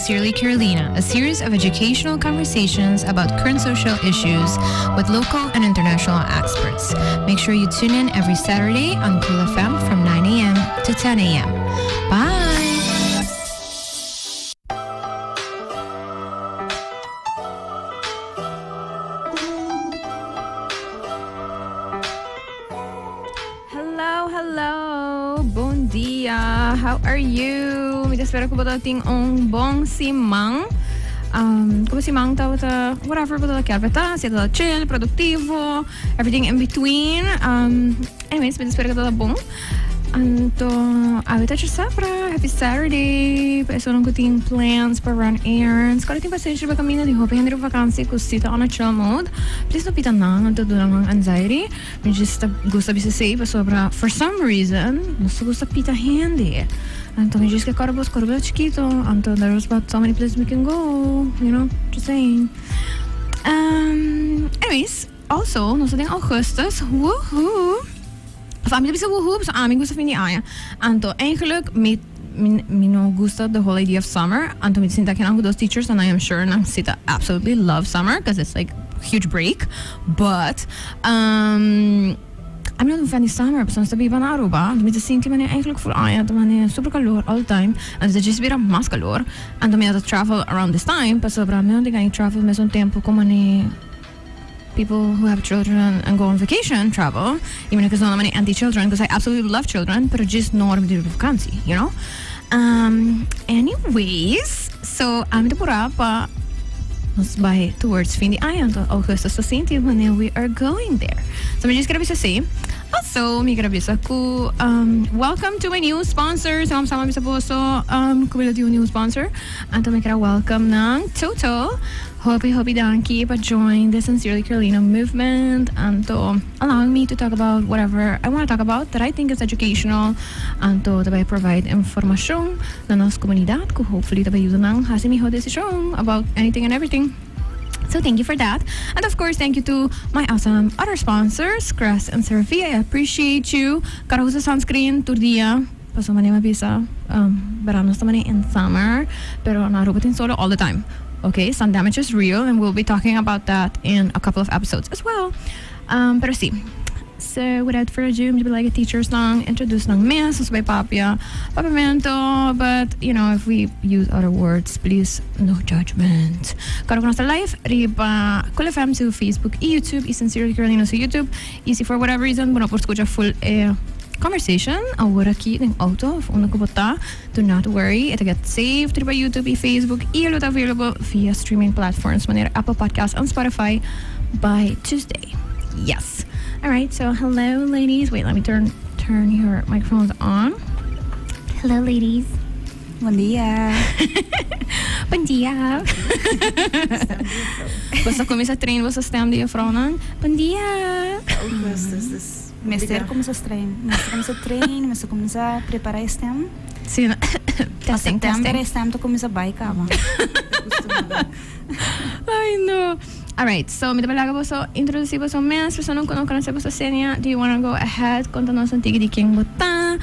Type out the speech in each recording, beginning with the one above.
Sincerely Carolina, a series of educational conversations about current social issues with local and international experts. Make sure you tune in every Saturday on Cool FM from 9 a.m. to 10 a.m. Bye! Hello, bon dia. How are you? May espero ko ba ting ong bong si Mang? Como si Mang tao ta whatever ba ta kalpeta, si ta chill, produktivo, everything in between. Anyways, may espero ko ta bong. Anto, awit at siya pra. Happy Saturday. Paiso nang kuting plans para run errands. Kala ting pasensya ba kami na di hope hindi rin vakansi kusita on a chill mode. Please no pita nang anto doon ang anxiety. May just gusto bisa say pa sobra for some reason. Gusto pita hindi. Anto may just karabos chiquito. Anto there's about so many places we can go. You know, just saying. Anyways, also, no sa ding Augustus. Woohoo! Family bisa woohoo, so aming gusto fin di aya. Anto, eigenlijk no gusto the whole idea of summer. Anto, may sinta kinang those teachers, and I am sure nang sita absolutely love summer because it's like huge break. But I'm not a fan of summer, but soms tabi ba na Aruba. Anto, may sinti man eigenlijk full aya. Anto, man super calor all the time. And it's just bira mas calor. Anto, may travel around this time. Pa sobra, may hindi ganyan travel may son tempo ko man people who have children and go on vacation travel, even if it's not many anti-children, because I absolutely love children, but just not with the vacancy, you know? Anyways, so I'm the pura pa by towards fin di ayan to Augustus sa Sinti when we are going there. So may just grabe sa say. Also, may grabe sa ko welcome to my new sponsor. So sama bisa po so kumila yung new sponsor. Anto may kara welcome ng Toto. Hope donkey but join the Sincerely Carolina movement and to allowing me to talk about whatever I want to talk about that I think is educational and to tabay provide information na nos komunidad ko hopefully tabay yun nang hasi mi ho desisyon about anything and everything. So thank you for that. And of course, thank you to my awesome other sponsors, Crest and Serafia. I appreciate you. Karaho sa sunscreen, Turdia. Paso man mabisa. Baranos naman in summer. Pero narubatin solo all the time. Okay, sun damage is real, and we'll be talking about that in a couple of episodes as well. Pero see. So without further ado, maybe like a teacher's song, introduce ng miss, by papamento, but you know, if we use other words, please, no judgment. Karo ko na sa live, riba, Cool FM sa Facebook, YouTube, Sincerely Carolina sa YouTube, easy for whatever reason, muna po escucha full conversation, awara ki ng auto, of una kubota, do not worry, ito get saved, riba YouTube, Facebook, ialot available via streaming platforms, manera Apple Podcasts and Spotify by Tuesday. Yes. All right, so hello, ladies. Wait, let me turn your microphones on. Hello, ladies. Buen dia. Buen dia. Basta kung sa train, basta stem dia fronan. Buen dia. Augustus, mester como sa train. Mester como sa train, mester como sa prepara stem. Sim. Testing. Stem to como sa bike ama. I know. Alright, so may tabalaga po so introducibo so mes so nung konon sa Xenia. Do you want to go ahead? Contanos ang tigi di king bota.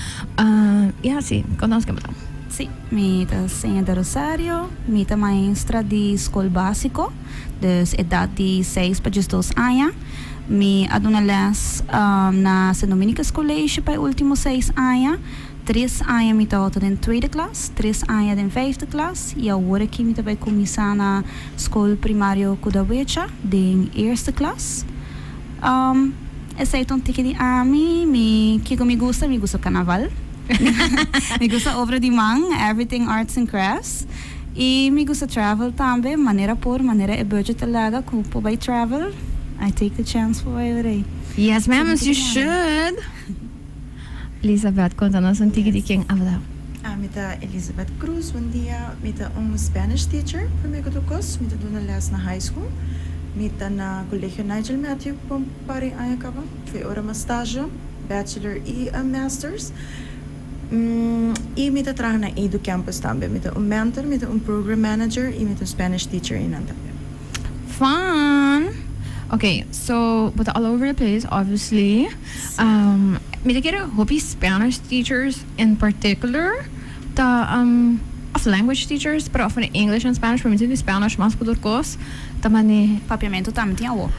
Sí, contanos que bota. Sí, mita Xenia del Rosario, mita maestra de escolar básico, dus edad de 6 para 12 anos. Mi aduna les na St. Dominica's College para último 6 anos. 3 anos mi tauta in tweede klas, 3 anos in vijfde klas. E agora aqui mi também começar na escola primária Kudawecha, in eerste klas. Essa é um tique de ami, mi kico mi gusta carnaval. Mi gusta obra de man, everything arts and crafts. E mi gusta travel também, maneira e budget talaga, kupo by travel. I take the chance for every day. Yes, ma'am, as you should. Elizabeth, contanos ang tigi di king avda. Mita Elizabeth Croes, buen dia. Mita Spanish teacher para may kutukos. Mita doon na last na high school. Mita na Colegio Nigel Matthew pari aya ka ba? Fe ora mastajyo, bachelor e masters. E mita traha na Edu campus tambe. Mita mentor, mita program manager, e mita Spanish teacher inan tambe. Fun. Okay, so but all over the place, obviously. Me to get a hope Spanish teachers in particular. of language teachers, pero of English and Spanish, para mim de Spanish mas por cos, também Papiamento também tinha o.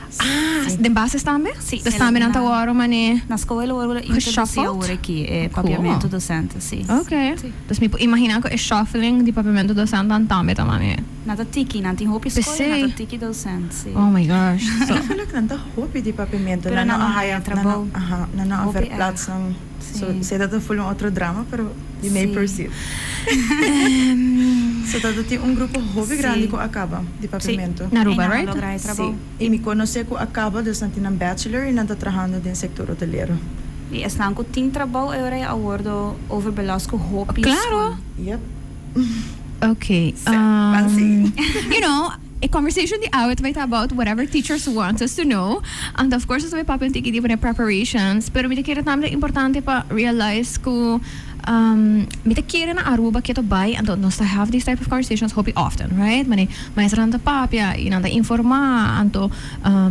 de base também? Sim. Dus também não tá o hora, mané. Na escola eu introduzia o aqui, papiamento docente, sim. Ok. Dus me imaginar que é shuffling de papiamento docente também. Nada tiki, não tem roupa escola, nada tiki docente, sim. Oh my gosh. So, Eigenlijk nanta hopi di papimento. Pero Na na haya trabaho. na Hopi, verplaats ng so sim. say dat full een outro drama, pero you may Sim. proceed. So dat het grupo hopi Sim. grande ko acaba di papimento. na Aruba, Em right? lugar de trabalho. E me conhece ko acaba dus nanti ng bachelor e nanta trabajando din sector hoteleiro. E es não que tem trabalho, eu era acordo overbelast com roupa. Claro. Yep. Okay. Fancy. You know, a conversation the out vai about whatever teachers want us to know. And of course, we papo tiki di preparations. Pero mi kira tamle importante pa realize ko mi kira na Aruba kito bay and nos to have these type of conversations hope often, right? Mani maestra nanta papia, inanta informa, anto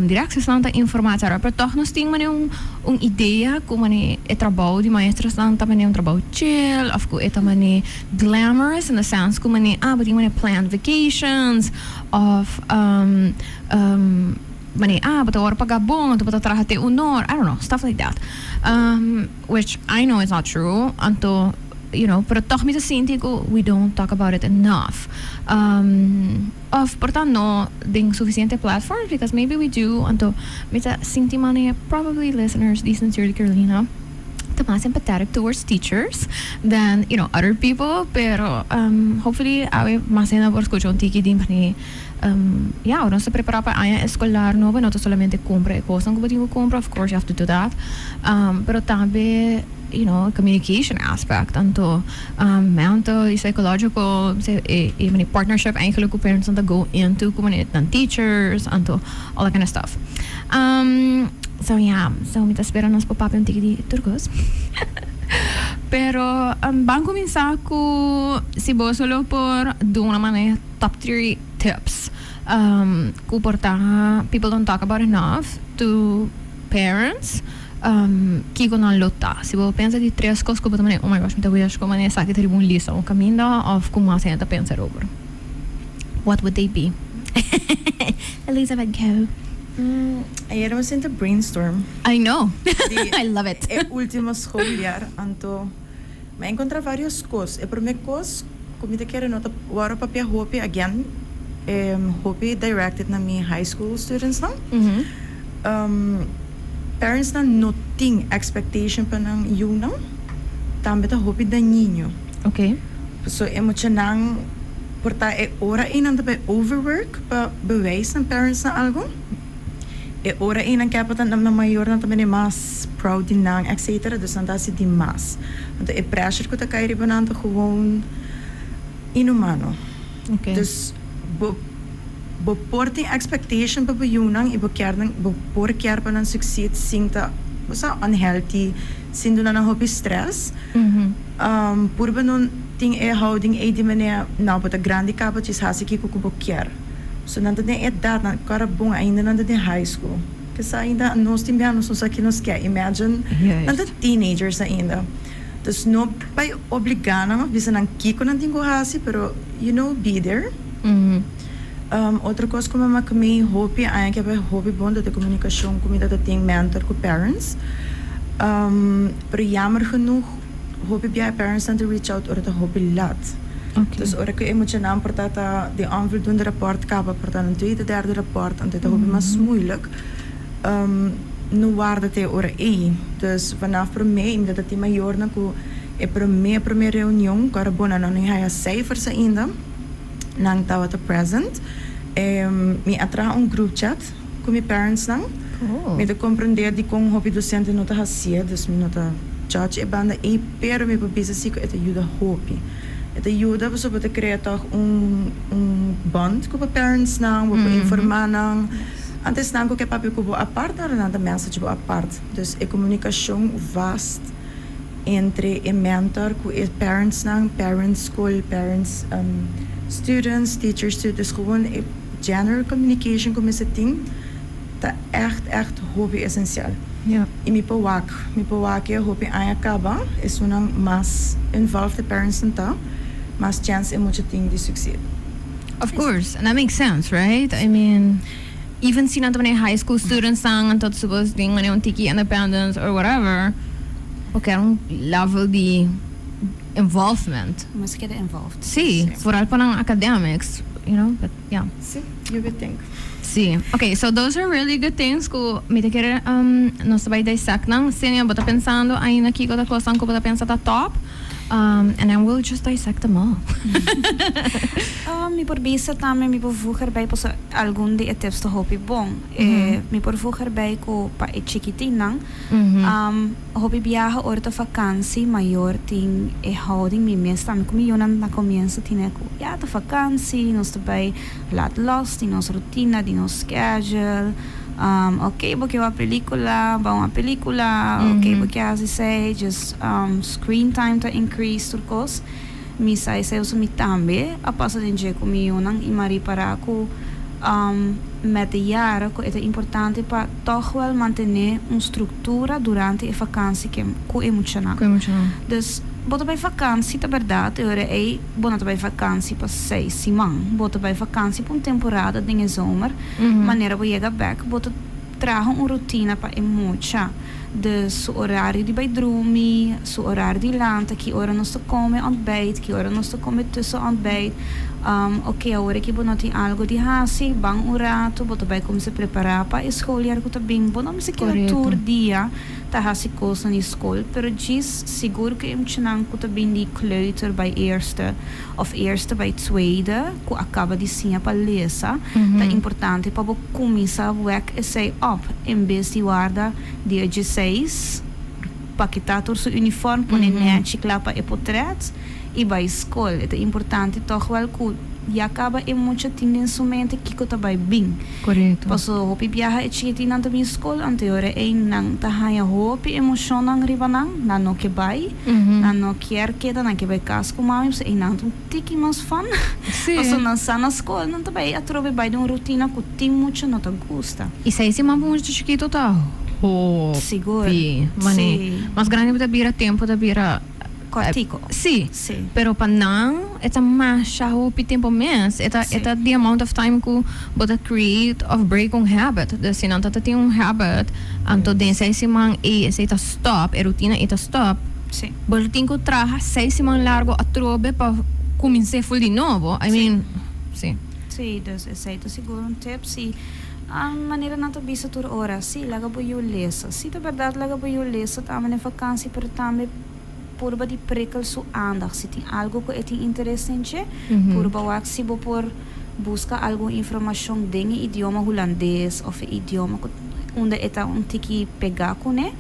directions nanta informa, etc. Pero toch nos ting mani un ideia ko mani e trabalho de maestras nanta mani trabalho chill, of ko eta mani glamorous in the sense ko mani but mani planned vacations of mani but or pagabong to patrahate unor, I don't know, stuff like that, which I know is not true anto, you know, pero toch met sinti ko we don't talk about it enough, of portan no ding suficiente platforms because maybe we do anto met sinti mani probably listeners die sincerely Carolina the más empathetic towards teachers than, you know, other people, pero hopefully awe más en por escuchar tiki din pani uno se prepara para año escolar no solamente compra cosas como digo compra, of course you have to do that, pero también, you know, communication aspect tanto mental y psychological many partnership eigenlijk hoe parents dan go into como dan teachers anto all that kind of stuff. So yeah, so me espero nos pop-up yung tiki di Turcos. Pero van comienzar ko si vos solo por una manera top 3 tips ko porta people don't talk about enough to parents kico na luta. Si vos pensa di 3 cosas ko também, oh my gosh, me te wish ko mané sa que ter un lista, un camino of como hacer ta pensar over. What would they be? Elizabeth, go. Ayer was in the brainstorm. I know. I love it. E último schooljaar anto me encontra varios cos. E primeiro cos como te quero nota waro papia hopi again hopi directed na mi high school students na. Parents na noting expectation pa ng yun tambe ta hopi da niño. Okay. So emotionang porta ora inanda pa overwork pa bewijs ng parents na algo. Ora in ang kapatan na mayor na também mas proud din nang etc. Dus nanda si di mas. Want pressure ko ta kay riba nanda gewoon inumano. Okay. Dus porting expectation pa yunang ibokyar ng porkyar pa ng succeed singta basta unhealthy sindo na ng hopi stress. Purba nun ting houding di mania na pata grande kapatid hasiki ko kubokyar. So nanda din edad na karabong ainda nanda din high school. Kasi ainda nos timbianos nos aqui nos quer. Imagine nanda teenagers ainda. Dus no pa obligana bisa ng kico nandin ko hasi pero you know be there. Outra coisa como uma kami hopi ay que ba hopi bond de comunicação como dat ting mentor ko parents. Pero jammer genoeg hopi bij parents dan te reach out or te hopi laat. Okay. Dus ora ko emotioneel portata de onvoldoende rapport kapa portata een tweede derde rapport en dit hopi mas moeilijk. No waarde te ora dus vanaf primeiro ainda dat die maior na ko primeira reunião carabona na nem haya cijfers ainda nang tawa te present mi atra group chat com mi parents nang me de compreender di kong hopi docente nota hasia dus mi nota chat banda pero me pabisa siko et ajuda hopi. Het ajuda so te crear toch band com parents nang wo informar nang antes nang ko ke papi ko apart na nada message bo apart. Dus a comunicação vast entre a mentor com a parents nang parents school parents students teachers dus gewoon a general communication com esse ding dat echt hobby essentieel. Ja. E me powak hobby aan acaba is unang mas involved the parents nta mas chance é muito ting de suceder. Of course, and that makes sense, right? I mean, even seen naman yung high school students ang tot supposed ding man yung tiki independence or whatever. Okay, ang level di involvement. Mas kita involved. Sí, vooral pa ng academics, you know, but yeah. See, you would think. Sí. Okay, so those are really good things ko mita kere no sabay dissect nang sinya bota pensando ay nakiko da kosan ko bota pensa ta top. And then we'll just dissect them all. Mi porbisa também mi povoeger bij po sa algun de tips to hopi bom. Mi povoeger bij ko pa e chiquitinang. Hopi viaja orta vakantie maior ting e houding mi mesta mi comionan na comienza tine ko. Ja, de vakantie nos te bij laat los di nos rotina di nos schedule. Ok, porque uma película, ok, porque assim sei, just screen time to increase turcos. Mi sai sei uso mi tambe, a passa de dia comigo nang imari para ko met de jaren ko é importante para toch wel manter uma estrutura durante a vakantie que ko emocional. Dus bota bij vakantie, ta verdade, eu é bota bij vakantie para 6 semana, bota bij vakantie para temporada de zomer, maneira para chegar back, bota traga rotina para emocha. De su horário de bij dromi, su horário de lanta, que hora nós come ontbijt, que hora nós come tussen ontbijt. Ok, agora que bom tem algo de hasi, bang urato, bota bij como se preparar para escolher que tá bem bom, não se quer tour dia, tá hasi coisa na escola, pero diz seguro que emocionante que tá bem de kleuter bij eerste of eerste bij tweede, que acaba de sim para lezen, tá importante para bo começar a work e say up, em vez de guarda dia 16, paquetator su uniforme, põe net, clapa e potret, e vai escola. É importante toch wel que e acaba em muita tendência que eu também bem. Correto. Passou hopi viaja e chiti na também escola anterior é nang tahaya hopi emoção nang ribanang na no que vai, na no quer que da na que vai casco mãe se nang um tiki mais fun. Passou na sana escola não também a trobe vai de uma rotina que tem muito não te gusta. E sei se mambo muito chiquito tá. Seguro. Mane. Mas grande da bira tempo da bira cortico. Sí. Pero pa nang eta masha hopi tempo mes eta the amount of time ku bota create of break un habit. De sinan tata tem un habit anto den 6 semana e eta stop, rotina eta stop. Sí. Boletim ku traha 6 semana largo a trobe pa começar full de novo. I mean, sí. Sí, dus é seguro um tip sim. A maneira não te bisa tur ora, sim, laga po eu lesa. Sim, de verdade laga po eu lesa, também na vakantie, pero também purba de prikkel su aandacht. Se tem algo que é interessante, purba wak si bo por busca algo informação dengue idioma holandês ou idioma onde eta tiki pegar com né.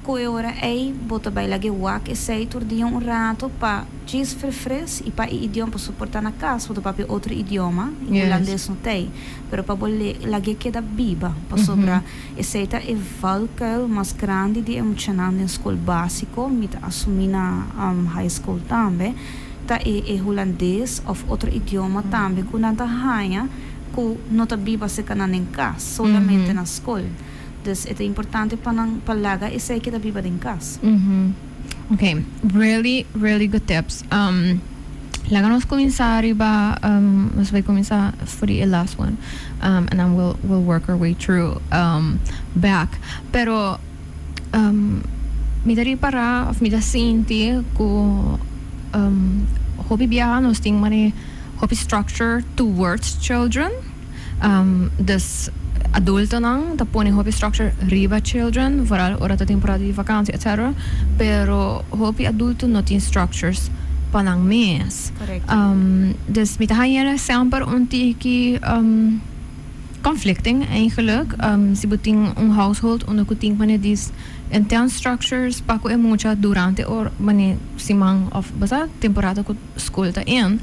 Ko ora ei bota bij lage wak e sei tur dia rato pa diz fres e pa idioma suportar na casa ou pa outro idioma holandês não tem pero pa bole lage queda biba pa sobra e sei ta e valkuil mas grande de emocionante em school básico mit assumir na high school também ta e holandês of outro idioma também ku nanta hanya ku nota biba se kanan em casa solamente na escola. Dus het is importante para laga e sei que da biba em casa. Okay, really good tips. Laga nos começar iba nós vai começar for the last one. And then we'll work our way through back. Pero mi dari para of mi da sinti ko hobby biya nos ting mani hobby structure towards children. Dus adulto nang tapone hobby structure riba children vooral ora ta temporada de vakantie etc. Pero hobby adulto not in structures panang mes. Dus met haar sempre ontiki conflicting eigenlijk. Si buting un household onder kuting mane dis intense structures paco e mucha durante or mane simang of basta temporada ku school ta in.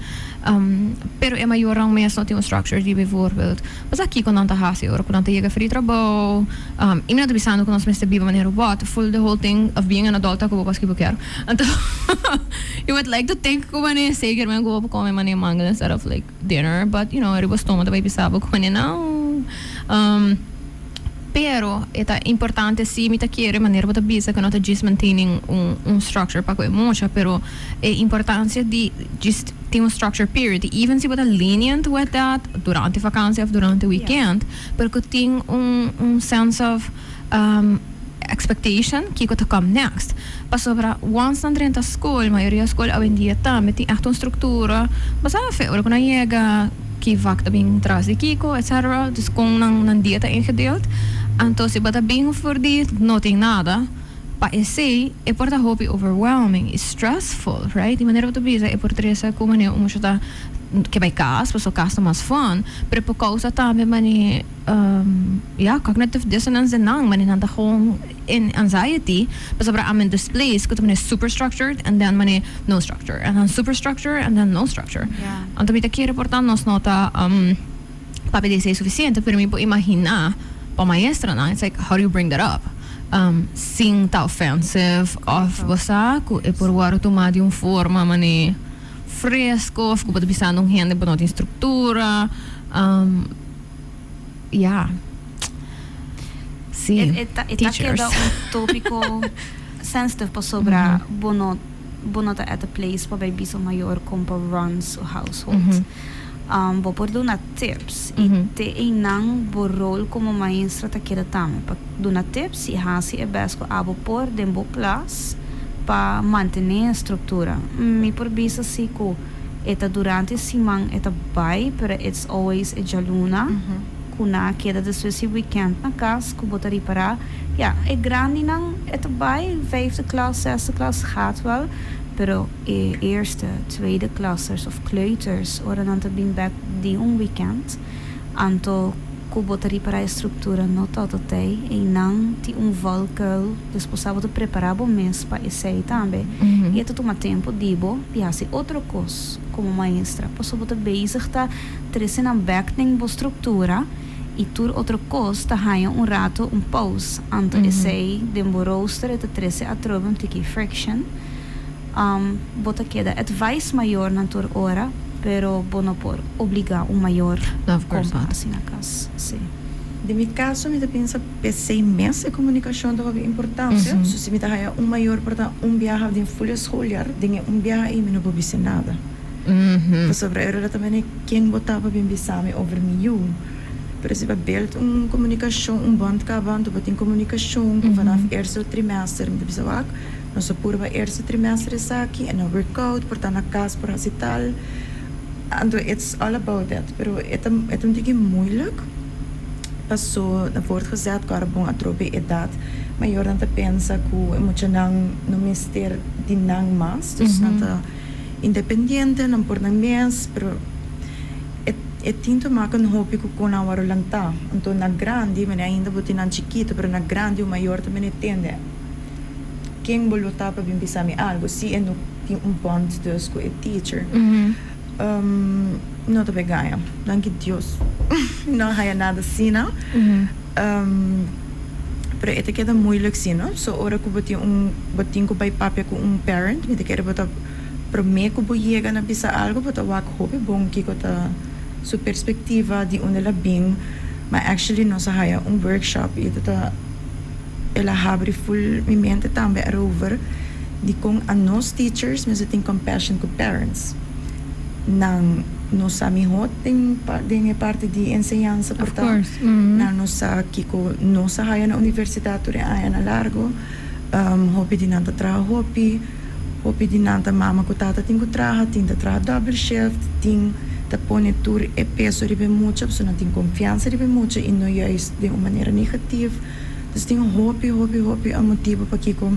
Pero é maior ang mes not yung structure di bijvoorbeeld basta kiko nanta hasi or kunanta yega free trabaho ina de bisando con nos meste biba manera what full the whole thing of being an adult ako pas kibo quero então you would like to think ko mane seker man go po come mane mangal instead of like dinner but you know it was toma da baby sabo ko mane now pero é importante se me querer maneira para bisa que não tá just maintaining structure para coisa mucha, pero é importância de just ter structure period, even se você lenient with that durante vakantie of durante weekend, pero que tem sense of expectation que to come next. Pas sobre once na dentro da escola, maioria da escola hoje em dia também tem uma estrutura, mas a feira quando chega que vakta bem traz de kico, etc. Dus com nan dieta ingedeeld. Então se bata bem voor die, não tem nada. Pa esse é por da hobby overwhelming, is stressful, right? De maneira que bisa é por três como né muita que vai casa, para sua casa mais fun, pero por causa também mani cognitive dissonance nang mani nanda gewoon in anxiety, pas sobre am displays que também super structured and then mani no structure and then super structure and then no structure. Então me quer reportar nos nota papi dice suficiente, pero me puedo imaginar pa maestra na, it's like how do you bring that up? Sin ta offensive of você que é por o tomar de forma mani fresco, fico pensando em gente para não ter estrutura. Sim. Teachers. Queda tópico sensitive para sobre bonota at a place para baby so maior como para runs o household. Vou por dar tips e te inang borrol como maestra ta queda também para dar tips e hasi é best abo por dembo class para manter a estrutura. Me por bisa si ko eta durante simang eta bai, pero it's always a jaluna. Kuna queda de suesi weekend na casa, ko botari para. Ja, é grande nang eta bai, 5e klas, 6e klas gaat wel, pero eerste, tweede klassers of kleuters, ora dan te bin back die weekend. Anto ko botari para a estrutura no todo tei e não ti valkel disposado de preparar o mês para esse também e tu toma tempo dibo e assim outro coisa como maestra posso botar bezig tá trece na backing bo estrutura e tur outro coisa tá haia rato pause anto esse dembo roster e trece a troben tiki friction bota queda advice maior na tur hora pero bono por obligar maior assim na casa. Sim. De meu caso, me pensa pensei imensa comunicação da importância. Se me dá maior para viaje de folha escolar, de viaje e me não vou dizer nada. Sobre a também quem botava bem bisame over me you. Por exemplo, belt comunicação, band kaban, tu botin comunicação, vanaf eerste trimestre, me pensa wak, nossa pura eerste trimestre aqui, en workout, porta na casa por tal. And it's all about that. Pero het een beetje moeilijk. Pas zo naar voren gezet, carbon atrope edad. Maar je dan te pensa que moet je no mester die nang mas. Dus dan te independiente, dan por nang mes. Pero het tinto maken hoop ik ook na waro lang ta. Anto na grande, men ainda botin na chiquito, pero na grande o maior também entende. Quem bolota para bimbisa mi algo, si eno tem bond dus com o teacher. Não te pegaia, danke Deus. Não há nada assim, não? Pero ito queda moeilijk sim, não? So ora ko botin ko by papia ko parent, me te quero botar pro me ko boiega na bisa algo, botar wak hope bom que ko ta su perspectiva de onde ela bem, mas actually não sa haya workshop e ta ela abre full mi mente também over de com a nos teachers, mas tem compassion com parents. Nang nossa mihot tem parte de enseñanza portanto na nossa kiko nossa haya na universidade haya na largo hopi di nanta traha hopi di nanta mama ko tata tingo traha double shift ting ta pone tur e peso ribe mucho so na ting confiança ribe mucho e não juist de uma maneira negativa dus ting hopi a motivo pa kiko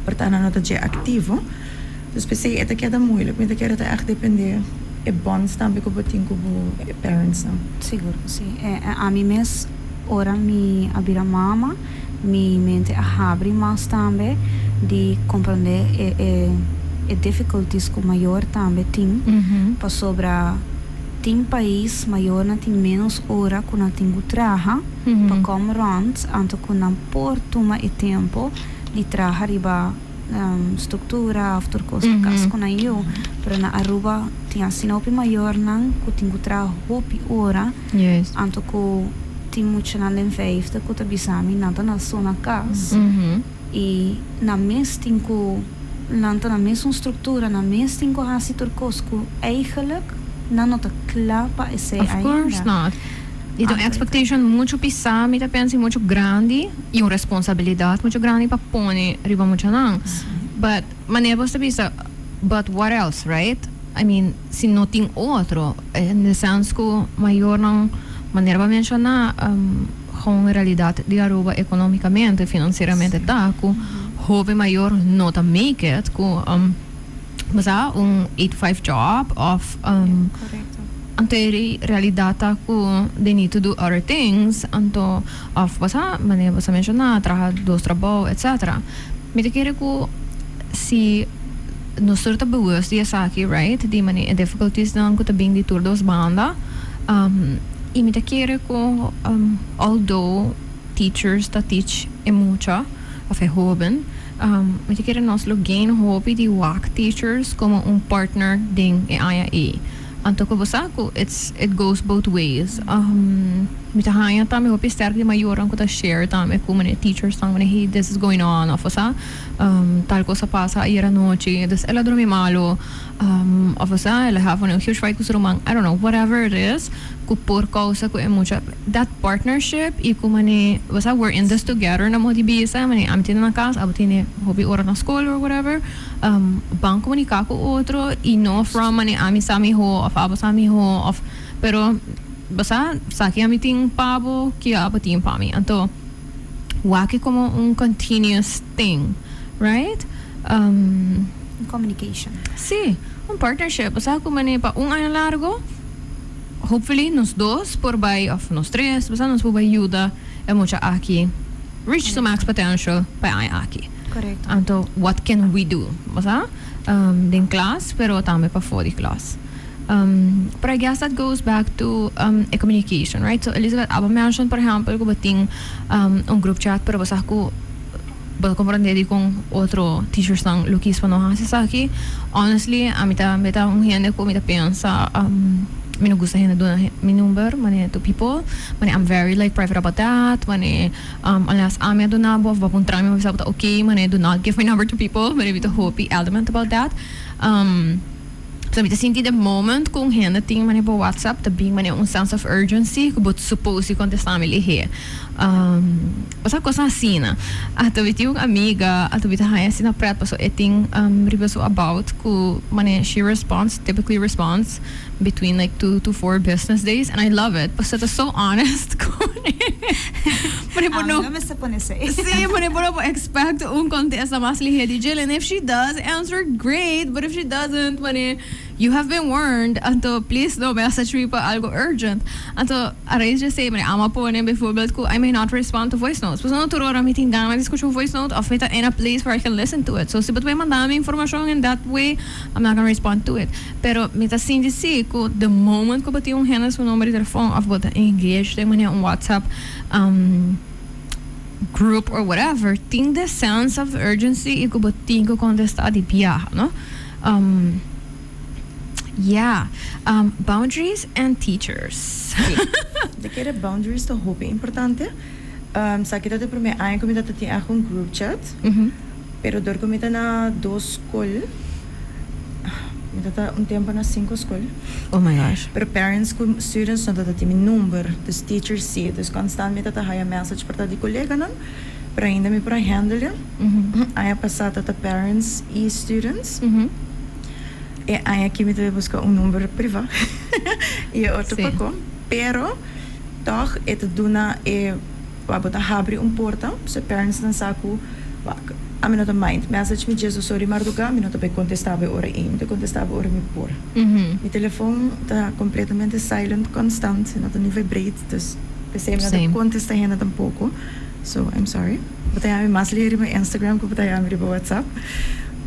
portanto não tá ativo. Dus pensei, esta queda moeilijk, maar queda tá echt depender. E bonds também como tem como parents não. Seguro, sim. A mim mes ora mi abira mama, mi mente abre mais também de compreender e difficulties com maior também tem. Para sobra tem país maior na tem menos hora quando tem o traha para como runs, anto quando por toma e tempo de traha riba estrutura, after coisa casa com eu, para na Aruba tinha sinopi maior não, que tinha trabalho hopi hora, anto que tem muito na vijfde que tá bisami nanta na zona cas e na mes tinko nanta na mes een structuur na mes tinko hasi turkosku eigenlijk na nota klapa esse Of course not. E tem expectation muito pisami, tá pensa muito grande e uma responsabilidade muito grande para pôr riba muito não. But maneira você pensa, but what else, right? I mean, se não tem outro, no senso que maior não maneira para mencionar com a realidade de Aruba economicamente, financeiramente tá, que hobby maior não tá make it, que mas há 8-5 job of correcto. Anteri realidade que they need to do other things, anto of basa maneira você mencionar, trabalhar dos trabalhos, etc. Me te quero que se no surta bewust dia aqui, right? Di mani difficulties dan ko tabing di tour dos banda. E me te quero que although teachers ta teach e mucha of e hoben, me te quero nós lo gain hobby di WAC teachers como partner ding e aya e. Anto ko basa ko it goes both ways. Mi ta haya ta mi hopi sterk di mayoran ko ta share ta me ko mani teachers tang mani hey this is going on of sa tal cosa pasa ayer anoche this ela dormi malo of sa ela have a huge fight ko sa rumang I don't know whatever it is ko por causa ko mucha that partnership y ko mani basa we're in this together na mo di bisa mani am tin na kas abutine hobi ora na school or whatever bang komunika ko otro y no from mani ami sami ho of abo sami ho of pero basta saki amiting pabo kia abating pami anto waki como continuous thing, right? Communication. Sí, partnership basta como mani pa ano largo hopefully nos dos por by of nos tres basta nos por ayuda e mucha aquí reach to max potential pa ay aquí. Correct. Anto what can we do basta din class pero tame pa for the class. But I guess that goes back to a communication, right? So Elizabeth, aba mentioned, por ejemplo, ko bating group chat, pero basta ko ba comprender kung otro teachers ng lukis pa no sa aki. Honestly, mita hende ko mita pensa minugustahin na doon mi number mani to people mani I'm very like private about that mani unless ami do na bo papuntra mi mabisa okay mani do not give my number to people mani bito hopi element about that. So, mita sinti the moment kung henda ting mani po WhatsApp, tabing mani un sense of urgency, kubot suppose contestar mi lihe. Basta ko sa sina. Ato biti yung amiga, ato biti haya sina pret pa so eting riba so about ku mani she typically responds between like 2 to 4 business days, and I love it. Basta to so honest ko. Mani po no. See, mani po no po expect un contest na mas lihe di Jill, and if she does, answer great, but if she doesn't, mani you have been warned. Anto, please no message me pa algo urgent. Anto, aray just say, mani ama po na before build ko, I may not respond to voice notes. Basta no turora meeting gana discussion voice note of it in a place where I can listen to it. So, si ba't may mandami information in that way, I'm not gonna respond to it. Pero, mita sindi si ko, the moment ko pati yung henna sa number de telephone of what engaged tayo man yung WhatsApp group or whatever, ting the sense of urgency, iko ba ting ko contesta di biyaha, no? Yeah. Boundaries and teachers. De kere boundaries to hope importante. Sa kita te prome ay komita tati akong group chat. Pero dor komita na 2 school. Mita un tempo na 5 school. Oh my gosh. Pero parents ko students na tati mi number, dus teachers see, dus constant mita ta haya message para di kolega non. Pero ainda mi para handle yan. Ay pasata ta parents e students. E aí aqui me deve buscar número privado e outro Sim. pacote, pero toch het duna e wabota abre porta, se parents não saco, a mim não mind message me Jesus sorry marduga, me não te contestava hora te contestava hora me por. Mi telefone tá completamente silent, constant, não tem vibrate, dus pensei me não contesta ainda tampouco, so I'm sorry. Botei a mais ler meu Instagram, que botei a meu WhatsApp.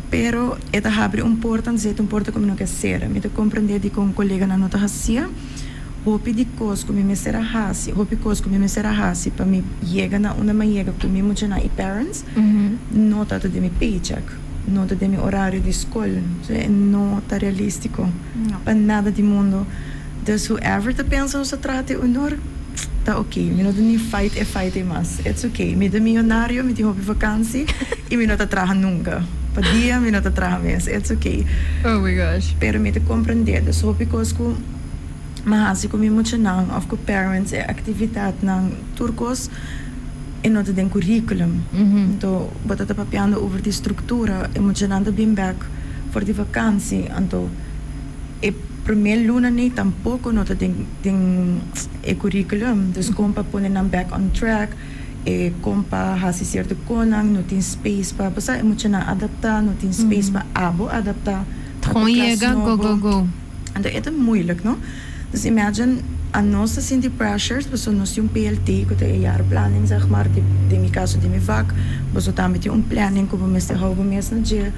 Pero esta abre porta, zet porta como não quer ser. Me te compreender de com colega na nota racia, hopi de cos como me será hasi, hopi cos como me será hasi para me chega na uma chega comigo muito na e parents, nota de mi paycheck, nota de mi horário de escola, nota realístico, para nada de mundo. Dus whoever te pensa se trata honor, tá okay. Mi não nem fight mas. It's okay. Mi de milionário, mi de hobby vakantie, e mi não tá traga nunca. Pa dia mi não tá traga mes. It's okay. Oh my gosh. Pero mi te compreender. Dus hoop ik ook ko mahasi ko mi muito nang of ko parents e atividade nang turcos e não tem curriculum. Então, bota papiando over die structura e muito nang bem back for die vakantie. Então, e primeira luna nem tampouco não tem curriculum. Dus compa pone nang back on track. E compa hasi certo konang, não tem space pa basta muito nang adaptar, não tem space pa abo adaptar. Gewoon jega, go. Então, é moeilijk, não? Dus imagine, a nossa sente pressures, we zullen een PLT, que é jaarplanning, zeg maar, de mijn caso, de mijn vak, we zullen dan met een planning, que we moeten houden, we moeten je,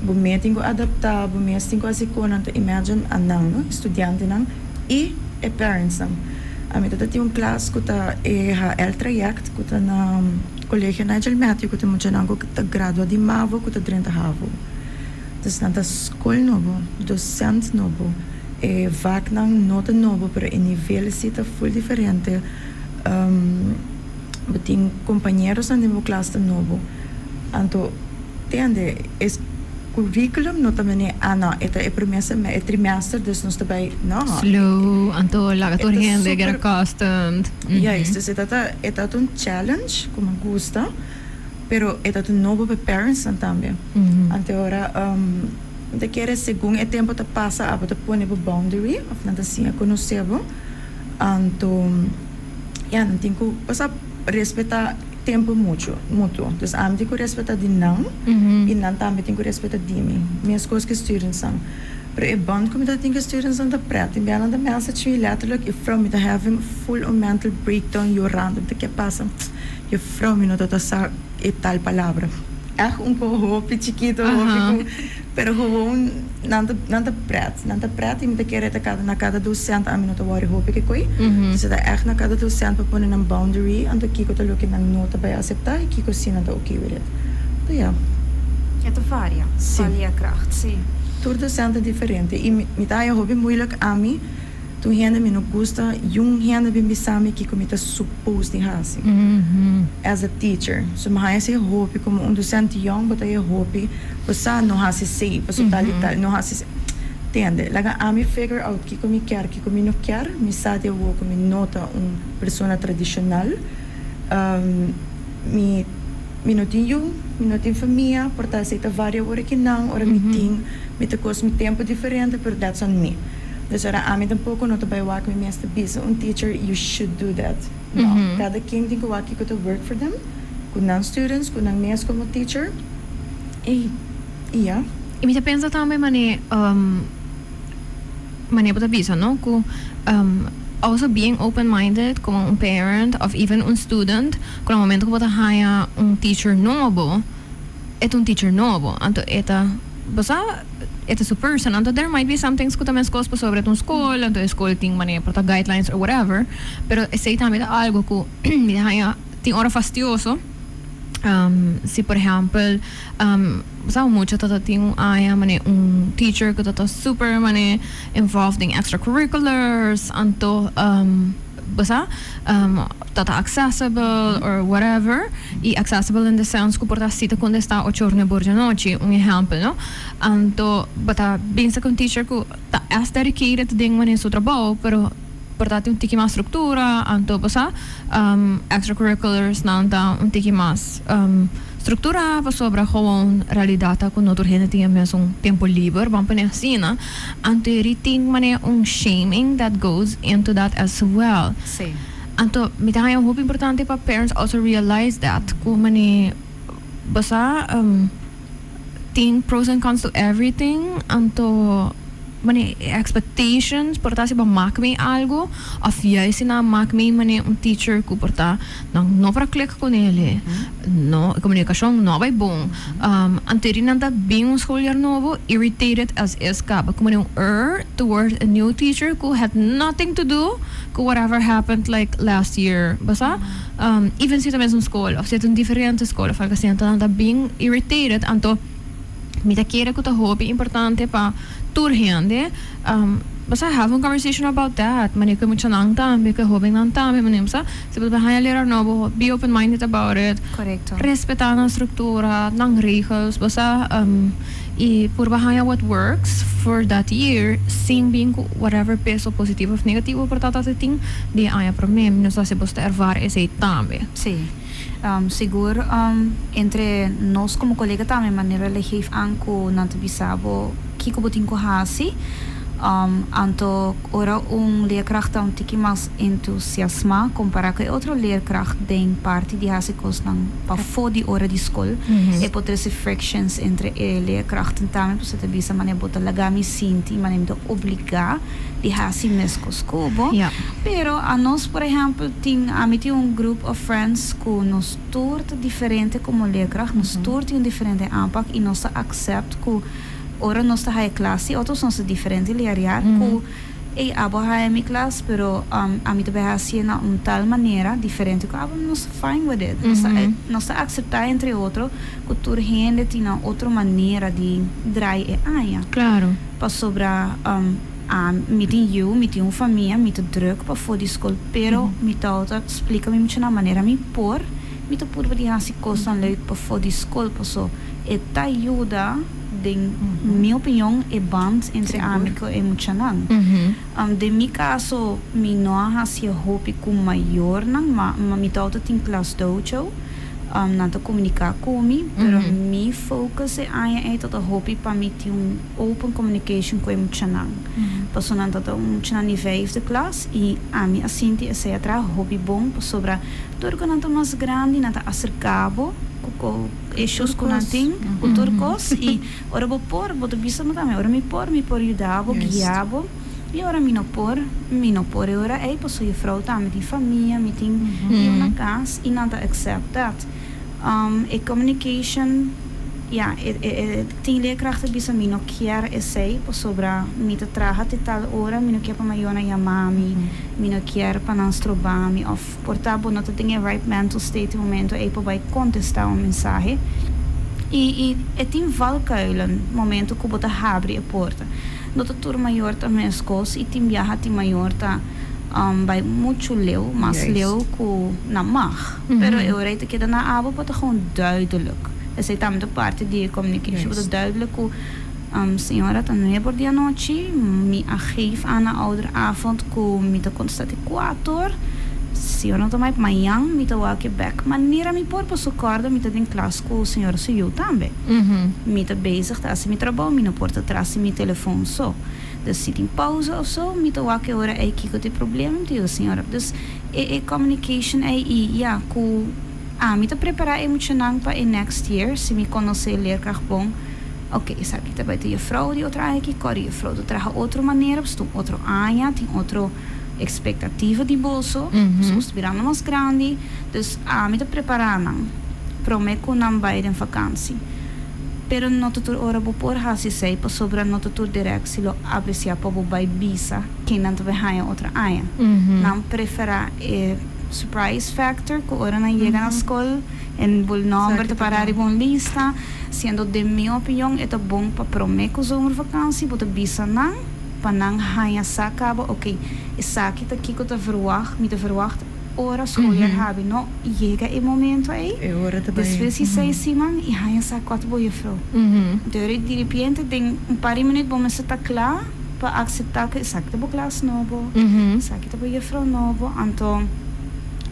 we moeten adaptar, we moeten quase kunnen, imagine, a nang, estudante nang, e parents nang. A mim dat een klas, que é el traject, que na colégio Nigel Matthew, que moet je nang, que gradua de mavo, que 30 havo. Dus na da school nobo, docent nobo. Vaak nang nota nobo, pero el nivel está full diferente. Tenho companheiros na minha classe nobo. Então, entende? Es curriculum não também é não, é primeiro trimestre, dus nós também não. Slow, então laga tua gente, get accustomed. Yes, dus é um challenge, como gusta, pero é um novo para parents também. Então agora de querer segundo o tempo te passa a te pôr no boundary of nada assim a conhecer então não tem que passar respeitar tempo mútuo então a mim tem que respeitar de não e não também tem que respeitar de mim minhas coisas que students são pero é bom como eu tenho que students são da prata e bem da message me letterlijk eu from me having full mental breakdown chorando o que passa eu from me não tô é tal palavra é pouco chiquito pero gewoon nanda prat e muita querer na cada docente a minuto worry hope que coi se da echt na cada docente para pôr um boundary ando kiko te look na nota para aceitar e kiko sim anda okay with it então ja Het varia kracht sim todo docente é diferente e me dá eu hobby moeilijk a mim tu hende me não gosta jong hende bem bisami kiko me tá supposed de hasi as a teacher so me hasi hobby como docente young but I hobby você não hasi sei você tal não hasi entende laga a me figure out kiko me quer kiko me não quer me sabe eu vou como nota persona tradicional me não tenho família portanto aceita várias horas que não ora me tem me te cost me tempo diferente pero that's on me. Dus a mim tampouco não trabalho com a minha estabisa. Teacher, you should do that. No, cada quem tem que work for them. Com non-students, com non-mes como teacher. E me pensa também mané para visa, não? Que also being open-minded como parent of even student, com o momento que você hire teacher novo, é teacher novo. Então it's a person, and there might be some things que também escolhe sobre a escola, então a escola tem maneira para guidelines or whatever, pero sei também algo que me tem hora fastidioso. Se por exemplo, sabe muito que tem teacher que está super involved in extracurriculars, então tata accessible or whatever e accessible in the sense que porta sita quando está 8 horas por noite exemplo não então bata pensa que teacher que tá as dedicated ding maneira seu trabalho pero porta tem tiki mais estrutura então extracurriculars não dá tiki mais estrutura sobre gewoon realidade que nós gente tinha mesmo tempo livre vamos pensar assim né então ele tem maneira shaming that goes into that as well sim então me dá muito importante para parents also realize that como basta tem pros and cons to everything então expectations porta se ba mak me algo of yes na mak me teacher que porta não para clicar com ele no comunicação não vai bom anteriormente da bem escolar novo irritated as escapa como towards a new teacher who had nothing to do with whatever happened like last year basta even se também escola ou se é diferente escola fala assim então da bem irritated então me da querer que o hobby importante para tur gente basta have a conversation about that. Mani ko mucho nang tambe, ko hobing nang tambe, mani basta, sabi ba haya lera nobo, be open-minded about it. Correcto. Respetar ang struktura, ng regels, basta, e por bahaya what works for that year, sem being whatever peso positivo of negativo por tata ting, di aya problem, no sa se basta ervar esse tambe. Sí. Siguro, entre nós como colega também, maneira le geef aan ko nanto bisabo, kiko botin ko hasi, anto ora leerkracht een tiki mas entusiasma comparar com outro leerkracht den parte die hasi kos nang pa voor die ora di school e potresse frictions entre leerkrachten também por se bisa mane bota lagami sinti mane do obrigar die hasi mesco scubo pero a nós por exemplo amiti group of friends ku nos toort diferente como leerkracht nos toort diferente aanpak e nos accept ku ora nossa high class e outros são diferentes leeriar ku abo high mi class pero a mim também assim na tal maneira diferente que abo nos fine with it nos aceitar entre outro que tur gente tem outra maneira de drai e aia claro para sobra me tem família me tem druk para for de escola pero me tá outra explica me muito na maneira me por de assim coisa leuk para for de escola para eta ajuda minha opinião é band entre amigo e muchanan. De mi caso, mi não hasia hopi com maior nang mi tauta tem class dojo, nanta comunicar comi, pero mi focus é aia tot a hopi para mi ter open communication com muchanan. Passo nanta muchanan nível de classe e a mi assinti é ser atra hopi bom sobre tudo nanta mais grande nanta acercabo com issues com nanting turcos e ora vou bisa também ora me por ajudar guiabo e ora me não por ora aí posso ir frauta me tem família me tem uma casa e nada accept that a communication tem leerkrachten bisa me não quer essay sobre me te traga te tal hora me não quer para maior na mami me não quer para nós trobami of portabo não tem right mental state momento aí para vai contestar mensagem e tem valkuilen momento que bota abre a porta não te tur maior também as coisas e tem viaja tem maior tá vai muito leu mas leu que na mag pero eu reite que na abo para gewoon duidelijk. Essa é também da parte de communication. But duidelijk hoe senhora tá 9 por dia noite me argeef aan a ouder avond ku me te constate 4 senhora também manhã me te walk back maneira me por socorda me te den klas ku senhora se eu também me te bezig tá se me trabalho me não porta atrás me telefone so dus zit in pauze of zo me te walk ora ei kiko te probleem te senhora dus communication ei ja ku me te preparar emocional para next year se me conhecer leerkracht bom ok, sabe que também tem a fraude e outra que corre a fraude traga outra maneira tem outro anja tem outra expectativa de bolso pessoas virando mais grande dus me te preparar não prometo não vai em vakantie pero não tudo hora vou por hasi sei para sobra não tudo direct se lo apreciar para vou vai bisa que não te vai outra anja não preferar surprise factor que ora não chega na escola en bol number te parar e bom lista sendo de minha opinião é bom para prometo zomervakantie bota bisa não para não haya sacaba ok essa aqui tá aqui que te verwacht ora schooljaar hebben no chega e momento aí é hora de dus se sei simang e haya sac quatro boia vrouw de repente tem paar minutos bom mas está claro para aceitar que essa aqui tá boa classe novo essa aqui tá boia vrouw novo então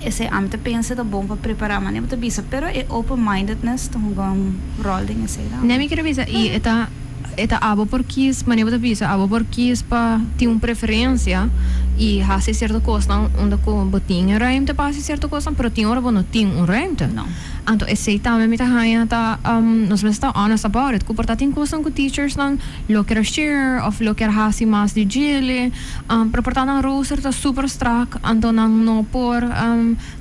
esse amte pensa da bom para preparar mas nem para bisa pero é open mindedness então um rol ding esse lá nem me quero bisa e eta abo porque maneira para bisa abo porque para ter uma preferência e hace certa coisa onde com botinha ruimte para hacer certa coisa pero tem hora não tem ruimte não então esse também me tá hanya tá nós vamos estar honest about it porque tem coisa com teachers não lo quer share of lo quer hacer mais de gele para portar na roster tá super strak então não por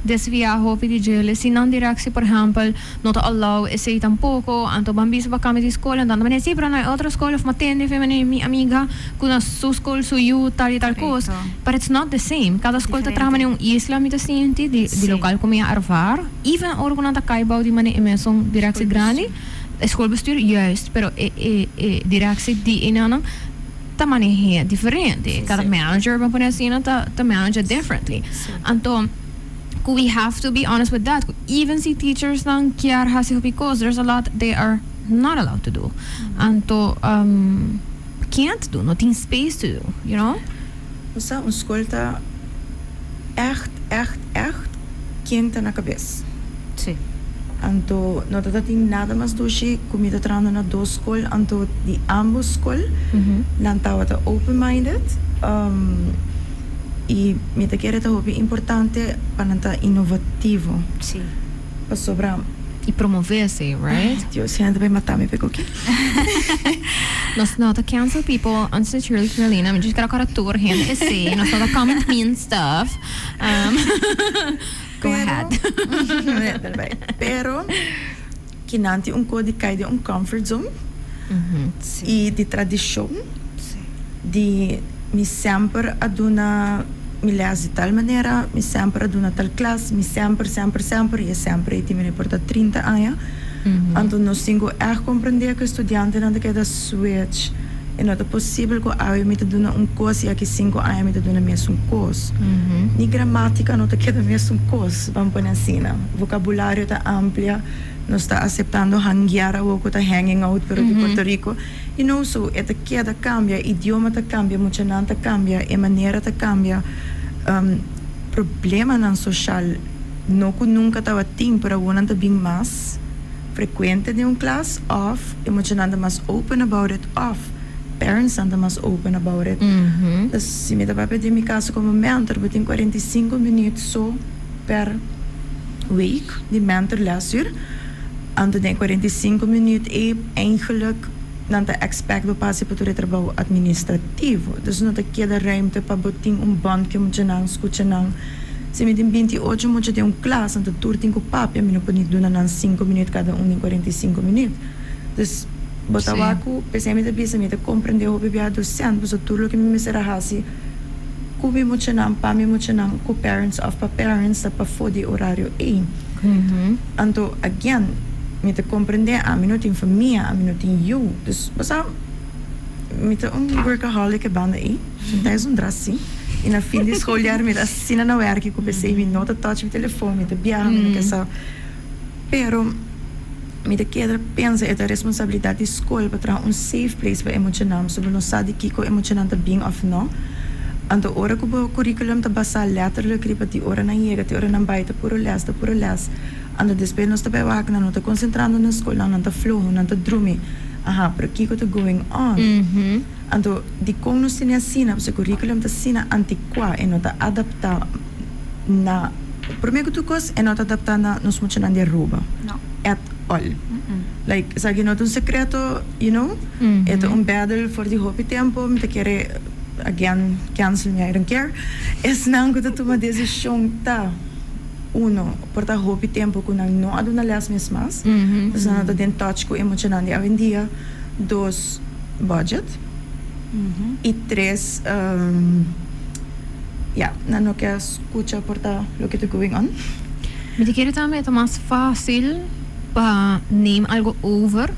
desviar hopi de gele se não direct por exemplo não tá allow esse tampouco então bambis para caminho de escola então também se para na outra escola of matende feminine minha amiga com a sua escola su you tal e tal coisa but it's not the same cada escola tá trabalhando um isla me tá sente de local como ia arvar even organa tá caibau de maneira imensa directie grande schoolbestuur juist pero directie die inaan ta maneja diferente. Cada manager va poner assim ta manage differently. Então, we have to be honest with that. Even si teachers não quer fazer because there's a lot they are not allowed to do. Então, can't do, não tem space to do, you know? Usa school tá echt quente na cabeça. Sim. Anto não tá tem nada mais do que comida trando na do school, anto de ambos school, não tá open-minded. E me tá querer tá importante para tá inovativo. Sim. Para sobrar E promover-se, right? Deus, gente vai matar me pegou aqui. Nós não tá cancel people unnecessarily, Carolina. Me diz que era cara tour, gente, esse. Nós não tá comment mean stuff. Go ahead. Pero, kinanti code cai de comfort zone. E de tradição. De me sempre aduna mi les de tal maneira, mi sempre aduna tal classe, mi sempre, e sempre e me porta 30 anos. Então, nós temos que compreender que o estudante não tem que switch. E não é possível que eu me duna curso e aqui 5 anos me duna mesmo curso. Ni gramática não tem que dar mesmo curso, vamos por assim. Vocabulário está amplo, nós está aceitando hanguear ou está hanging out pero de Porto Rico. E não só, é que cambia, idioma está cambia, muita não está cambia, e maneira está cambia. Problema não social, não que nunca estava tem, para o ano está bem mais frequente de classe, off, e muita não está mais open about it, off. Parents não estão mais open about it. Então, se me dá para pedir meu caso como mentor, eu tenho 45 minutos só per week de mentor lesuur. Então, tem 45 minutos e eigenlijk não te expect we passe para o trabalho administrativo. Dus não te queda ruimte para botar band que moet je não escutar não. Se me tem 28 moet je ter classe, então tu tem com papel, me não pode dar 5 minutos cada em 45 minutos. Dus botar aku, pensei me te bisa me te compreender o bebê docente, mas tudo que me será assim. Kubi moet je não, pa me moet je não, com parents of pa parents para fodi horário e. Então, again, me te compreender, a mim não tem família, a mim não tem eu. Dus, basta, me te workaholic banda aí, então drassi. E na fim de escolher, me assina na werk, que eu pensei, me não te touch meu telefone, me te viaja, me que essa. Pero, me te queda pensa, é a responsabilidade da escola para trazer safe place para emocionar, sobre não sabe kico emocionar tá bem ou não. Então, ora que o curriculum tá basa letterlijk, para ti ora na chega, ti ora na baita, puro les. Ando depois nós também wak na não tá concentrando na escola, não tá flow, não tá drumi. Aha, para kiko tá going on. Então, de como nós temos assim, o currículo tá assim antiqua e não tá adaptado na. Primeiro que coisa é não tá adaptado na nós funcionando de roupa. Não. At all. Like, sabe não é secreto, you know? É battle for the hope tempo, me te querer again cancel me I don't care. Es não que tu toma decisão tá. Uno, porta hope tempo que não há uma les mesmas. Então, não tá dentro touch com emocional de hoje em dia. 2, budget. E 3, não quer escutar porta o que está going on. Me te quero também é mais fácil para name algo over,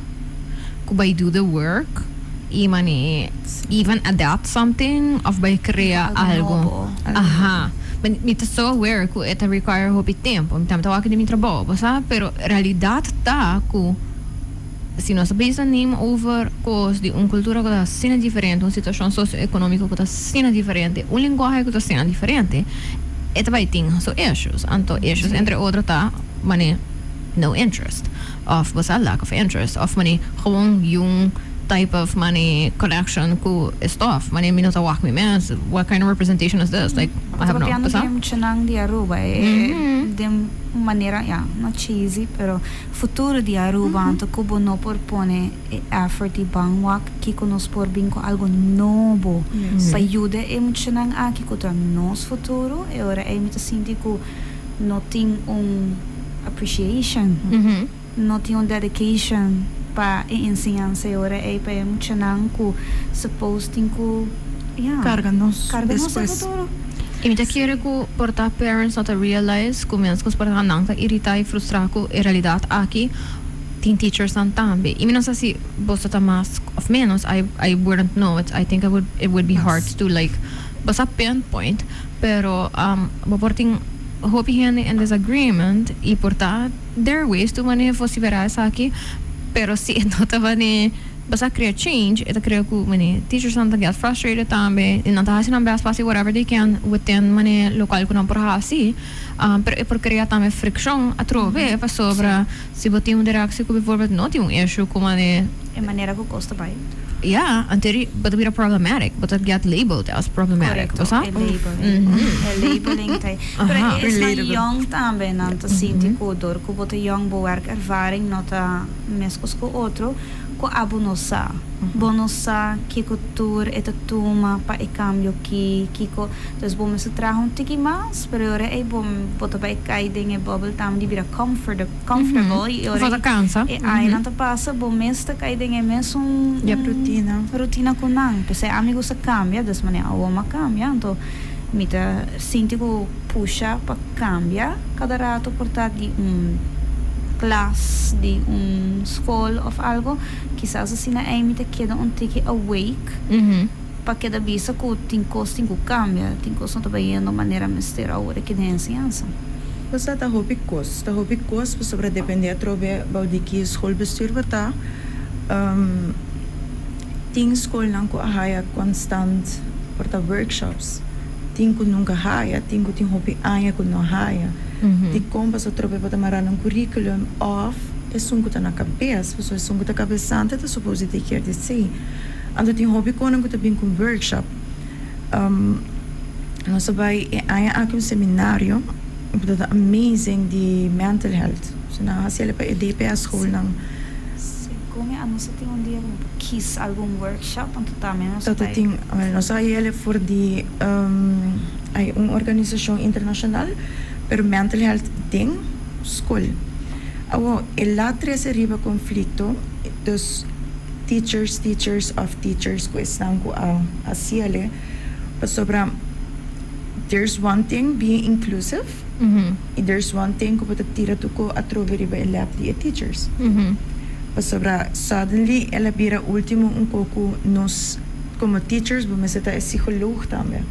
que vai do the work, e mani even adapt something, of vai criar algo. Aha. Me te so aware que это require hopi tempo, me tamta waki de mi trabalho, sabe? Pero realidade tá que se nós pensamos name over coisas de uma cultura que está sendo diferente, uma situação socioeconômica que está sendo diferente, uma linguagem que está sendo diferente, это vai ter so issues. Então issues entre outros tá, mani no interest, of você lack of interest, of mani gewoon yung type of money collection ku stuff. Money minuta walk me man. What kind of representation is this? Like I have no idea. Dem chenang di Aruba dem manera not cheesy pero futuro di Aruba anto kubo no propone effort di bangwak kiko nos por binko algo nobo. Pa ayuda chenang aki ko nos futuro e ora mita sinti ku no ting appreciation. No ting dedication pa ensinança ora para emocionar ku supposing ku carga nos futuro. E me quero que portar parents not to realize que menos que os portar não tá irritar e frustrar com a realidade aqui teen teachers ang tambi. I mean, si basta ta mas of menos, I wouldn't know it. I think it would be hard to like basta pinpoint. Pero maporting hopihan in disagreement, iporta there are ways to mani fosiverar sa aki. Pero si ito tava ni basta create change, ito create ko mani teachers ang get frustrated tambi, inantahasin ang best pasi whatever they can within mani lokal ko ng porhasi. Pero ipor create tambi friction atrove pa sobra si boti um reaksi ko before but not yung issue ko mani E maneira que custa vai. yeah, until but it problematic, but it get labeled as problematic. Correcto. E labeling tai. Pero is na young tambe nanto sinti ko dor ko bote young bo work ervaring nota meskos ko outro ko abonosa. Bonosa kiko tour eta tuma pa e cambio kiko dus bom se trahon tiki mas pero ore e bom bota pa e kaiding e bubble tam di bira comfortable e ore Fata cansa. e ai nanta passa bom mesta kaiding e mes rotina kunang pese amigo sa cambia dus mane awoma cambia então mita sinti ko pusha pa cambia cada rato portar di class de school of algo quizás assim na aim te queda tiki awake para que da bisa ko tinkos cambia tinkos não trabalha de maneira mester agora que tem ensinança Basta ta hobikos pa sobre depende trobe baudi ki schoolbestuur bata ting school nang ko ahaya constant porta workshops ting ko nunca haya ting ko ting hobi aya ko no haya di kompa sa trobe bata maranang curriculum of sunguta na cabeça, pessoa sunguta cabeçante, tá suposto que quer dizer. Ando tem hobby com nunca também com workshop. Nós vai aqui seminário, portanto amazing de mental health. So na hasiel pa EDPS school nang. Como ano sa tem dia kiss algum workshop anto também nós vai. Tem nós aí for de ai organização internacional, pero mental health ding school. El tres arriba conflicto dos teachers of teachers ko están ko asiale pa sobra there's one thing being inclusive there's one thing ko pata tira to ko atrove riba el lab di teachers pa sobra suddenly ela bira último un poco nos como teachers bumeseta es psicolog también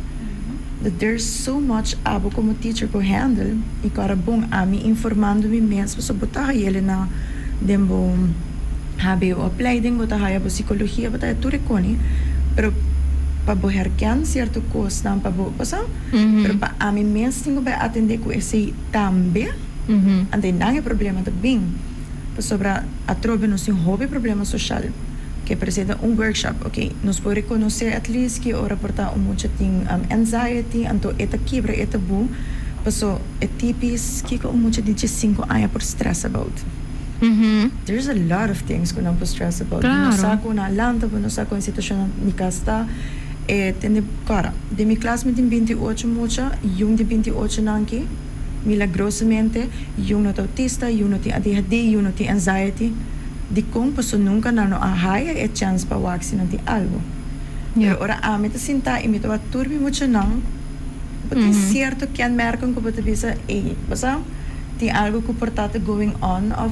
that there's so much abo como teacher ko handle e cara bom ami informando mi mens so bota ele na dembo HBO opleiding bota haya bo psicologia bota tu reconi pero pa bo herken cierto cos nan pa bo pasa pero pa ami mens tingo ba atender ko esse tambe ande nange problema de bing pa sobra atrobe no sin hobby problema social que presenta workshop, ok, nos puede reconocer at least que ora porta mucho ting anxiety, anto eta quebra, eta bu, paso etipis, que ko mucho de 5 anos por stress about. There's a lot of things que não por stress about. Claro. No saco na landa, no saco em situação ni casta, tende cara, de mi classe me tem 28 mucha, yung de 28 nanki, milagrosamente, yung not autista, yung not ADHD, yung not anxiety. Di kung paso nunca na no ahaya e chance pa waxi nanti algo. Pero ora amita sinta imito wa turbi mucho nang pati cierto que an merkan ko pati bisa basta ti algo ko portate going on of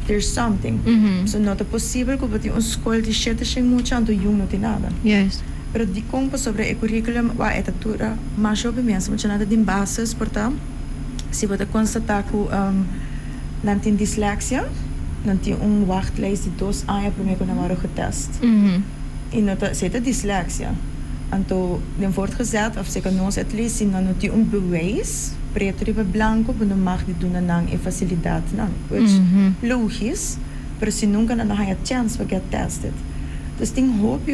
there's something. So not possible ko pati un school di shit sing mucho anto yung no nada. Yes. Pero di kung pa sobre e curriculum wa etatura mas obi mensa mucho nada din bases porta si bota constatar ko nantin dyslexia nanti wachtlijst die 2 anos para mim que não era getest. E nota zit dyslexia. Anto den voortgezet of zeker nos at least in nanti bewijs preto riba blanco para mag die doen nang e facilidad nang. Which logisch, pero si nunca na haya chance to get tested. Dus ting hobby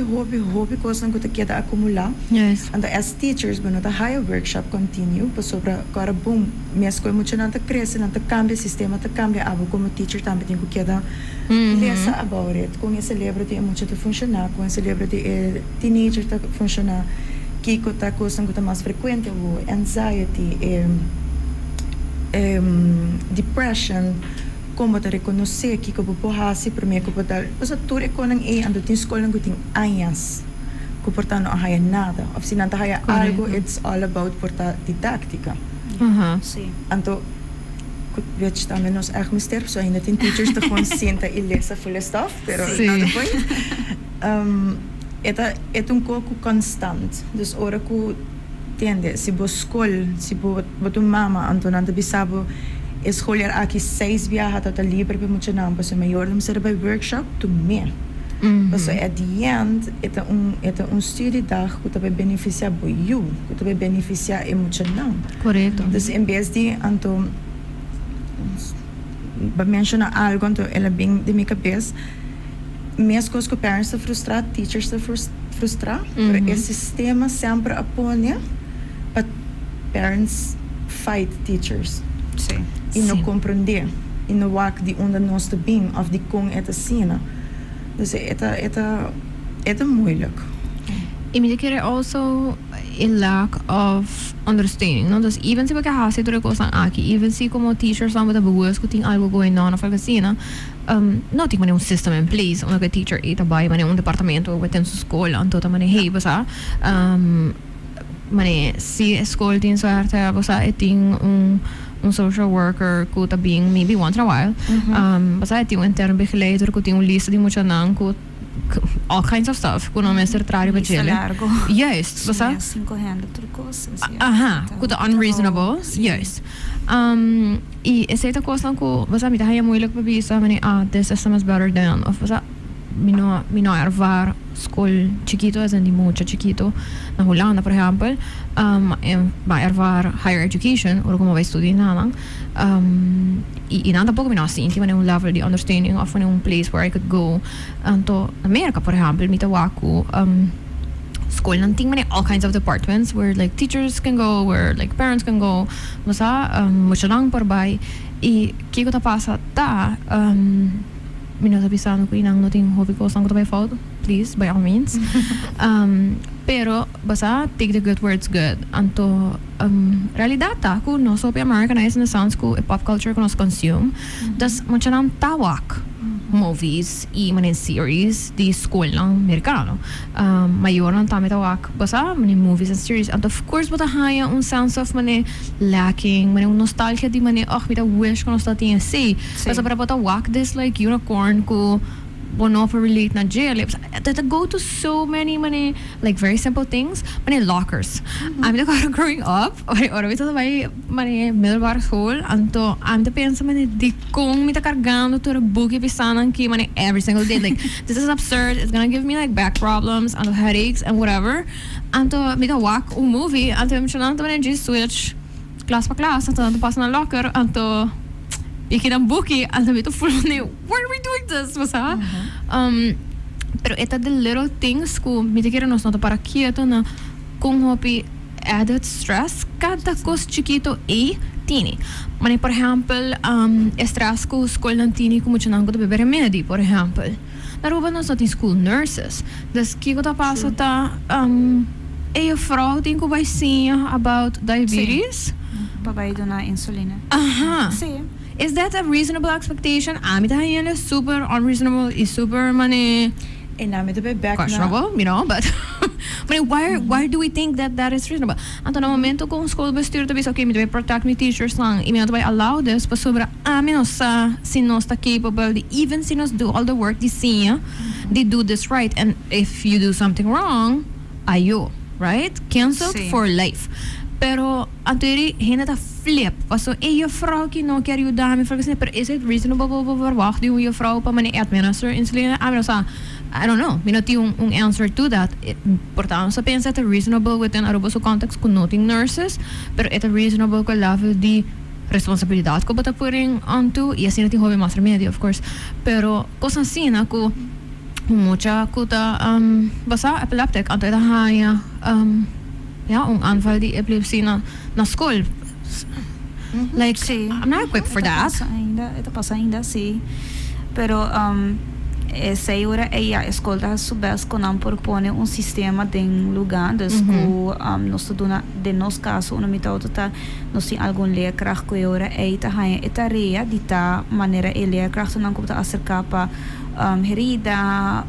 kos nang kuta kita acumular. Yes. And as teachers but nota higher workshop continue pa sobra cara boom mes ko mucho nanta cresce nanta cambia sistema ta cambia abo como teacher também tem que kita lesa about it kung e celebrity e mucho ta funcionar kung e celebrity e teenager ta funcionar kiko ta kos nang kuta mais frequente o anxiety depression como te reconocer que como porrasi primeiro que botar mas a tudo com nang ando tin escola nang guting ayas ko porta no haya nada of sinanta haya algo it's all about porta didáctica sim anto weet je dan nos echt mester, so ainda tem teachers te gewoon senta e lesa full stuff, pero not the point. Eta un coco constant. Dus ora ku tende, si bo skol, si bo tu mama antonante bisabo escolher aqui 6 viajes até livre para muito não, mas maior não será para workshop tu mer. Mas at the end eta um studiedag que também beneficia bo you, que também beneficia muito não. Correto. Dus em vez de anto para mencionar algo anto ela bem de minha cabeça, minhas coisas que parents se frustrar, teachers se frustrar, pero esse sistema sempre apoia para parents fight teachers. Sim. E não compreender, e não wak de onde nós te bem, of de com essa cena. Dus het moeilijk. I mean, there also a lack of understanding, no? Dus even si pagkahasi to ko sang aki, even si como teachers lang with buwas ko ting algo going on of kasi na no ting man un system in place, una ka teacher ita bay man un departamento within sa school anto ta man hey basa mane si school din so arte basa iting un social worker ko ta being maybe once in a while basa iting un intern begeleider ko ting un lista di mo siya nang ko all kinds of stuff ko no mester trari ba jele yes basa 500 trucos ko ta unreasonable yes e essa coisa ko basa mi ta haya moeilijk pa bisa mane this is much better than of basa mino ervar school chiquito as in mucho chiquito na Holanda por ejemplo va ervar higher education or como vai studiar nang e nada pouco mino sinti man un level de understanding of un place where I could go anto America por ejemplo mita waku school nang ting man all kinds of departments where like teachers can go, where like parents can go masa mucho lang por bay e kiko ta pasa ta minasabisan ko inang noting hobby ko sang ko by fault please by all means pero basta take the good words good anto realidad ta ko no so Americanized in the sense ko pop culture ko nos consume das mucha nang tawak movies e manin series di school lang Amerikano mayor lang tami tawak basta manin movies and series and of course bata haya un sense of manin lacking manin un nostalgia di manin mita wish ko nostalgia say basta para bata wak this like unicorn ko bono for relate na jail that go to so many like very simple things lockers I'm the growing up or with my middle school anto I'm the pensa di kung mita cargando to the bookie pisanan ki every single day like this is absurd, it's gonna give me like back problems and headaches and whatever anto mita wak un movie anto mentionando just switch class pa class anto pasa na locker anto ikinang bookie alam ito full na why are we doing this basta pero ito the little things ko mitikira nos nota para quieto na kung hopi added stress kada kos chiquito tini mani por example stress ko school ng tini ko mucho nang ko bebe remedy por example naruba nos nota school nurses das kiko ta pasa ta eu vrouw tin ko ba siya about diabetes pabaydo na insulina sim. Is that a reasonable expectation? Amita is super unreasonable, is super questionable, you know, but why do we think that is reasonable? Anto na momento kung school bestuur to be okay, mi to protect me teachers lang, imi to allow this, pa sobra sa sinos ta capable, even sinos do all the work di siya, they do this right, and if you do something wrong, ayo, right? Cancelled for life. Pero anterior hinata flip paso je vrouw ki no quer ajudar me fala assim pero is it reasonable para verwacht die je vrouw pa mane administer insulina I don't know mi no ti un answer to that portamos sa pensa that reasonable within aruba so context con noting nurses pero it reasonable ko level di responsabilidad ko bata puring onto y así no ti hobby master media of course pero cosa assim na ko mucha kuta basa epileptic anto ita haya un aanval die epilepsie na school. Like, I'm not equipped for that. Ito pasa ainda, sí. Pero, essa hora a escola soubesse que não propõe sistema de lugar, dus nós dona de nos caso uma metade tá nós tem algum leerkracht que hora tá ganha tarefa de ta maneira leerkracht não como acercar para herida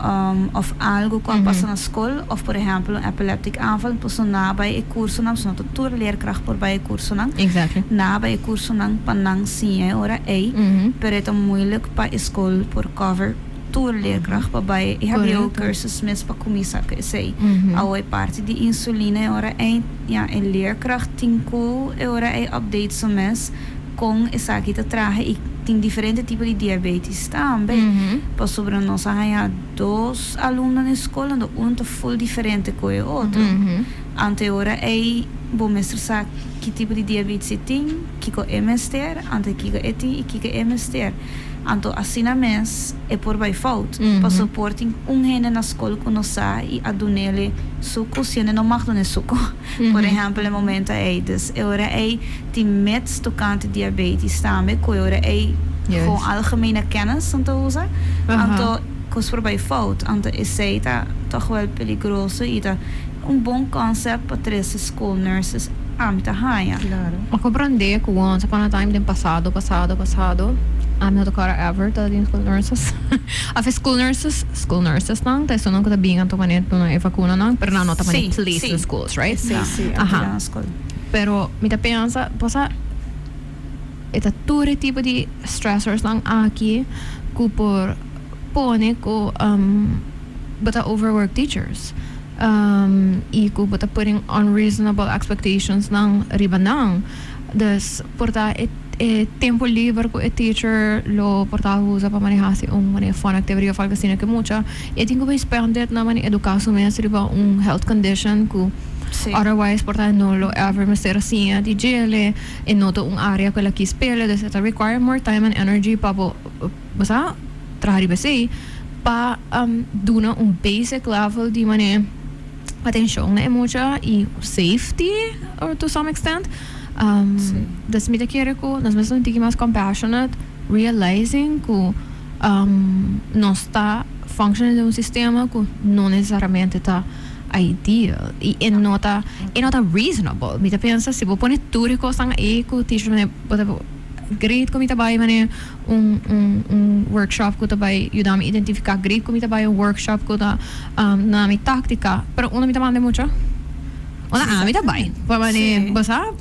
of algo que passa na escola of por exemplo epileptic aanval posso na bij curso não são tudo leerkracht por bij curso não Exactly. na bij curso não panang sim hora pero é moeilijk para escola por cover tour leerkracht waarbij ik heb ook cursus mis para começar que sei a parte de insulina ora een leerkracht tinko ora update so mes com essa aqui te traje e tem diferente tipo de diabetes também para sobre nós há dois alunos na escola do um tá full diferente com o outro ante ora bom mester sabe que tipo de diabetes tem kico mester ante kico tem e kico mester anto assim na mês é por by fault para suporting gene na escola que nós e a donele suco se não mag doen suco por exemplo no momento dus ora die met tocante diabetes também que ora gewoon algemene kennis om te usen anto cos por by fault anto tá toch wel perigoso e tá bom concept para três school nurses tá hanha Claro. Eu compreender que once upon a time, passado, I'm not a ever that in school nurses. Of school nurses nang, tayo nang katabihan to manit na evacuna nang, pero na nota manit place in schools, right? Sí, Aha. Pero mita pensa, posa ita ture tipo de stressors lang aqui ku por pone ko bata overwork teachers. E ku bata putting unreasonable expectations ng riba nang. Dus porta tempo livre com o teacher lo porta usa para manejar fun activity of algo assim que mucha e tenho que spender na mani educação mesmo riba health condition ku otherwise porta no lo ever mester assim di gele e noto área que ela quis spela dus it require more time and energy para basta trabalhar bem para duna basic level de maneira atenção na mucha e safety or to some extent das me quiere ko nas mesmo tiki mais compassionate realizing que não está funcionando um sistema que não necessariamente está ideal e não está reasonable me pensa se vou pôr tudo coisa aí que teacher me great como trabalho mané workshop que trabalho ajudar me identificar great como trabalho workshop que tá na minha tática pero uma me manda muito Ona ami daarbij. Wanneer basa,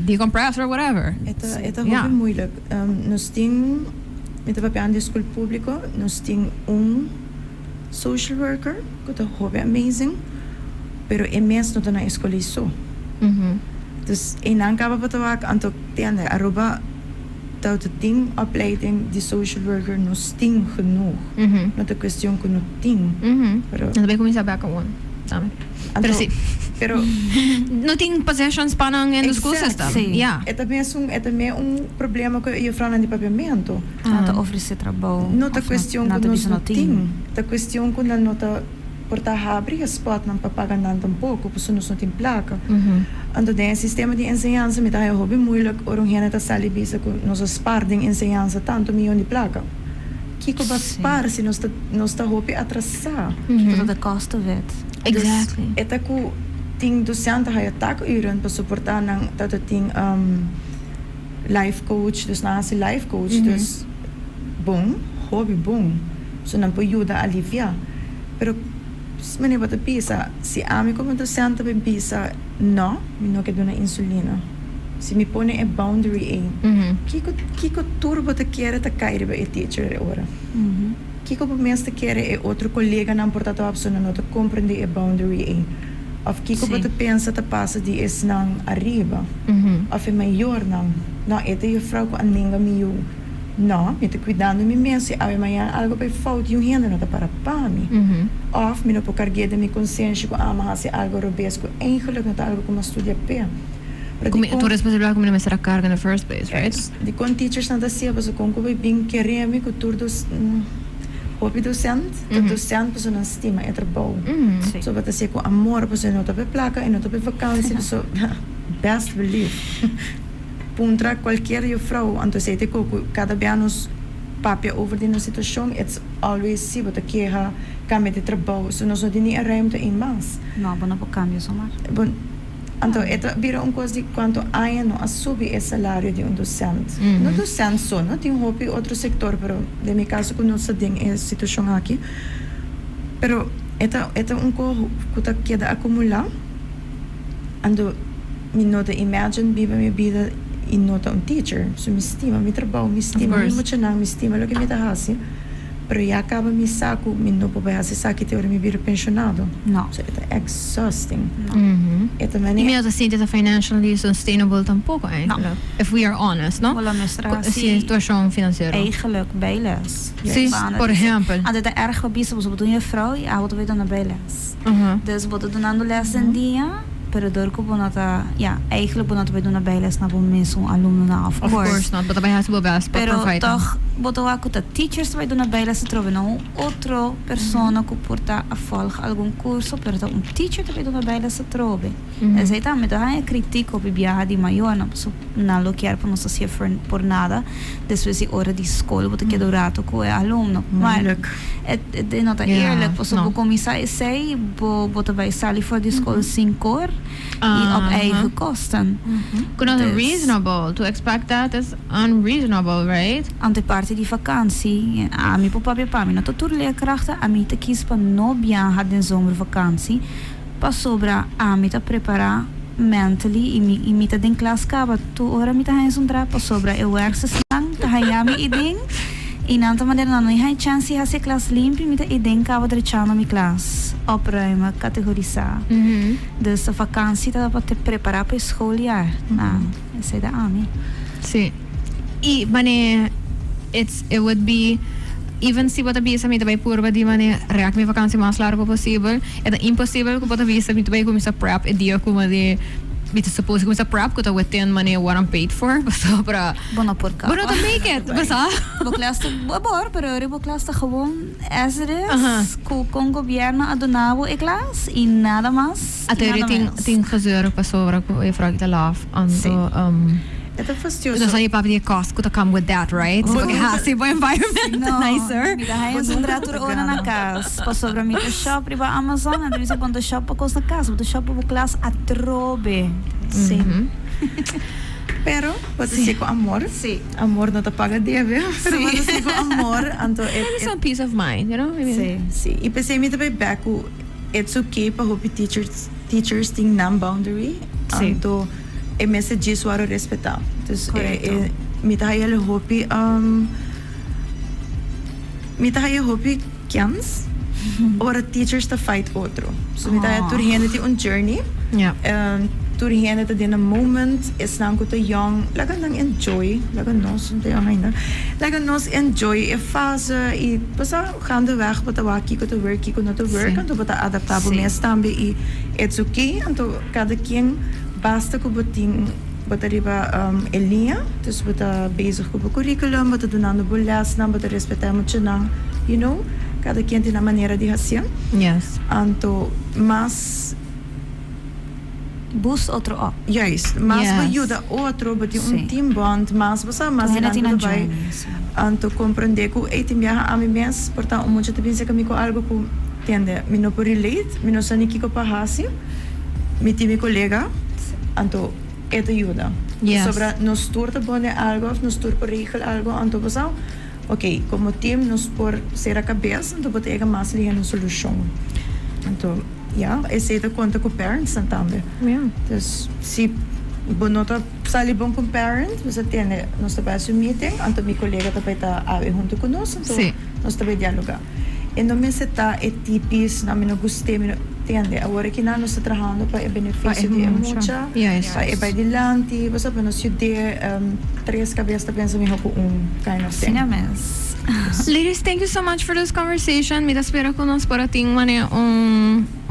decompress or whatever. Ito hobby moeilijk. Nos ting met de aan de school público, nos ting social worker, que é hobby amazing, pero é mesmo na escola isso. Dus in aankaba pa tawag antok tiende aruba dat de ting opleiding die social worker nos ting genoeg. Not de kwestie ko no ting. Pero nabay ko minsan back on. Pero sí. Pero não tem possessions para em do school system. Sim. Yeah. É também problema com eu falo de pagamento. Nota oferecer trabalho. Nota questão que nós não tem. A questão que nota portar abrir spot não para pagar nada pouco, porque nós não tem placa. Então tem sistema de ensinança me dá hobby moeilijk or gente tá sali bisa com nós sparding ensinança tanto milhão de placa. Kiko vai spar se nós tá hobby atrasar. Tot de kosten wet. Exactly. Eta ku ting docente hay tak uren para suportar nang dat ting life coach dus na si life coach dus bom hobby bom so não pode ajudar a aliviar pero se me bota pisa se a mim como docente bem pisa não me não quero na insulina se me põe a boundary kiko turbo te quer te cair ba teacher ora kiko por mês te quer é outro colega não porta a opção não te compreender a boundary of kiko wat pensa te passa de is nang arriba of é maior não ete eu frau com aninga miu não me te cuidando me mense ave manhã algo vai falta e ainda não tá para pami of me não por carregar de minha consciência com ama se algo robesco eigenlijk não tá algo como estudia pé Tu responsabilidade como não será carga in the first place, right? De con teachers não tá se mas com como bem querer me com turdos hobby docent, docent pessoa não estima é trabalho. So bata se com amor pessoa não tá pe placa e não tá pe vakansie so best believe. Puntra qualquer eu frau, então se te com cada bianos papia over die situação, it's always si bota queja, cambia de trabalho, so nós não temos a ruimte em mais. Não, não pode cambiar só mais. Então, esta vira coisa de quanto há não assume o salário de docente. Não docente só, não tem hobby outro sector, pero de meu caso que não se tem essa situação aqui. Pero esta coisa que queda acumular, ando me nota imagine viva minha vida e nota teacher, so me estima, me trabalho, me estima, me emocional, me estima, lo que me dá assim. Pero já acaba me saco, me não pode fazer saco até hora me vira pensionado. Não. So é exhausting. E mesmo assim, é financially sustainable tampouco, eigenlijk. If we are honest, no? Wala mestra, situação financeira. Eigenlijk bijles. Sim, por exemplo. En dat is erg gebied, we doen je vrouw, je auto weer naar bijles. Dus we doen aan de les in dia, pero door kubonata, ja, eigenlijk bonata we doen naar bijles naar mensen, alumni, of course not, but daarbij has we best pero toch, boto ako ta teachers vai donar bailas se trove não outra persona que porta a folga algum curso, pero teacher vai donar bailas se trove. Exatamente, há crítica op viajar de maior, não lo quer para não se por nada. Depois de hora de escola, boto que dorato com aluno. Mas é não tá eerlijk, porque o começar a sei, boto vai sair fora de escola 5 horas e op eigen kosten. Not reasonable to expect that is unreasonable, right? Ante parte di vakantie, a mi papà pa mi nato tur leerkrachten, a mi te kies pa no viajar de zomervakantie, pas sobra a mi te prepara mentally, i mi te den klas kaba, tu ora mi te hain sondra, pas sobra e werkse slang, te hayami i ding, in anta maneira não hai chance ha se klas limpi, mi te i den kaba drechano mi klas, opruimen, categorisar. Dus de vakantie te te preparar para schooljaar. Essa é da AMI. Sim. E mane it would be even se bota bisa mi também purba de mane react mi vakansie mais largo possível. É impossível que bota bisa mi também começa prep e dia como de bit suppose começa prep que tá within money what I'm paid for, so para Bono por cá. Bono to make it, basta. Boclaas te bor, pero boclaas te gewoon as it is. Com governo adonavo e class e nada mais. Até tem gezeur para sobra com e frag de laf ando Ito fastidioso. So say papi the cost could come with that, right? So okay, hasi bo environment nicer. Mi dá um temperatura ora na casa. Pa sobra mi shop riba Amazon, and se ponto shop pa costa casa, do shop po class atrobe. Sim. Pero pode ser com amor. Sim. Amor não te paga deve. Pero pode ser com amor, então it's some peace of mind, you know? Sim. E pensei me também back it's okay para hope teachers ting non-boundary. Então e messages waro respeitar. Dus mi tahayal hopi kans ora teachers to fight outro. So mi tahayal turhende ti un journey. Yeah. Turhende ti din a moment is nang ko to young lagan nang enjoy lagan nos enjoy e fase e passa gaandeweg wat waki ko to work en to bota adaptable mes tambe e it's okay anto cada quem basta ko boting batariba elinha, dus bota bezig com o currículo, bota donando bolas, não bota respeitar muito não, you know, cada quem tem a maneira de fazer. Yes. Anto, mas boost outro up. Juist, mas ajuda outro, bota team bond, mas você mas não vai. Anto compreender que eu tenho a mim mesmo, portanto, muito de pensar comigo algo que entende, me não por relate, me não sei nem que para fazer, me tem colega. Anto ito ajuda. Yes. Sobra nos tour te pone algo, nos tour por regel algo, anto pasau. Ok, como team nos por ser a cabeça, anto pode ega mais liga na solução. Anto, esse é conta com parents também. Yeah. Dus se bonota sali bom com parents, você tem nós trabalhamos um meeting, anto mi colega também tá junto conosco, então nós também dialogar. E não me se tá tipis, não me não gostei, entende? Agora que nós estamos trabalhando para o benefício de mucha, para ir para dilante, você para nós ideia, três cabeças pensam em kind of thing. Ladies, thank you so much for this conversation. Me espero que nós para ter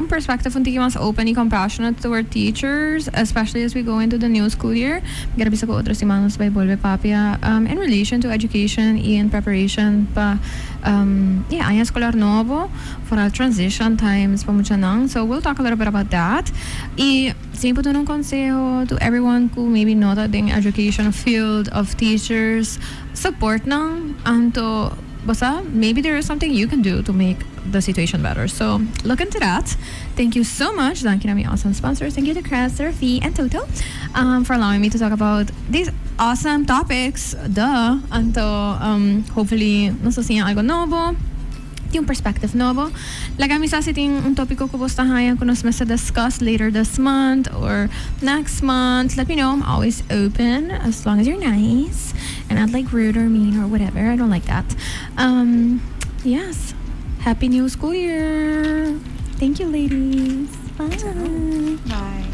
perspective um pouquinho mais open e compassionate toward teachers, especially as we go into the new school year. Quero bisa ko outras semanas vai volver papia in relation to education e in preparation pa a escolar nobo for our transition times pa mucha nang. So we'll talk a little bit about that. E Gusto po ng consejo to everyone who maybe not at the education field of teachers. Support ng to basta maybe there is something you can do to make the situation better. So look into that. Thank you so much. Thank you to my awesome sponsors. Thank you to Chris, Serafie, and Toto for allowing me to talk about these awesome topics. And hopefully nasasiyan algo nobo. Yung perspective nobo. Lagami sa siting un topico ko bustahayan ko nos mesa discuss later this month or next month. Let me know. I'm always open as long as you're nice and not like rude or mean or whatever. I don't like that. Yes. Happy new school year. Thank you, ladies. Bye. Bye.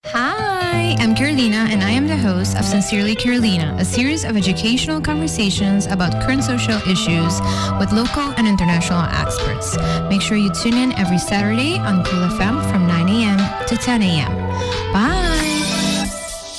Hi, I'm Carolina, and I am the host of Sincerely Carolina, a series of educational conversations about current social issues with local and international experts. Make sure you tune in every Saturday on Cool FM from 9 a.m. to 10 a.m. Bye!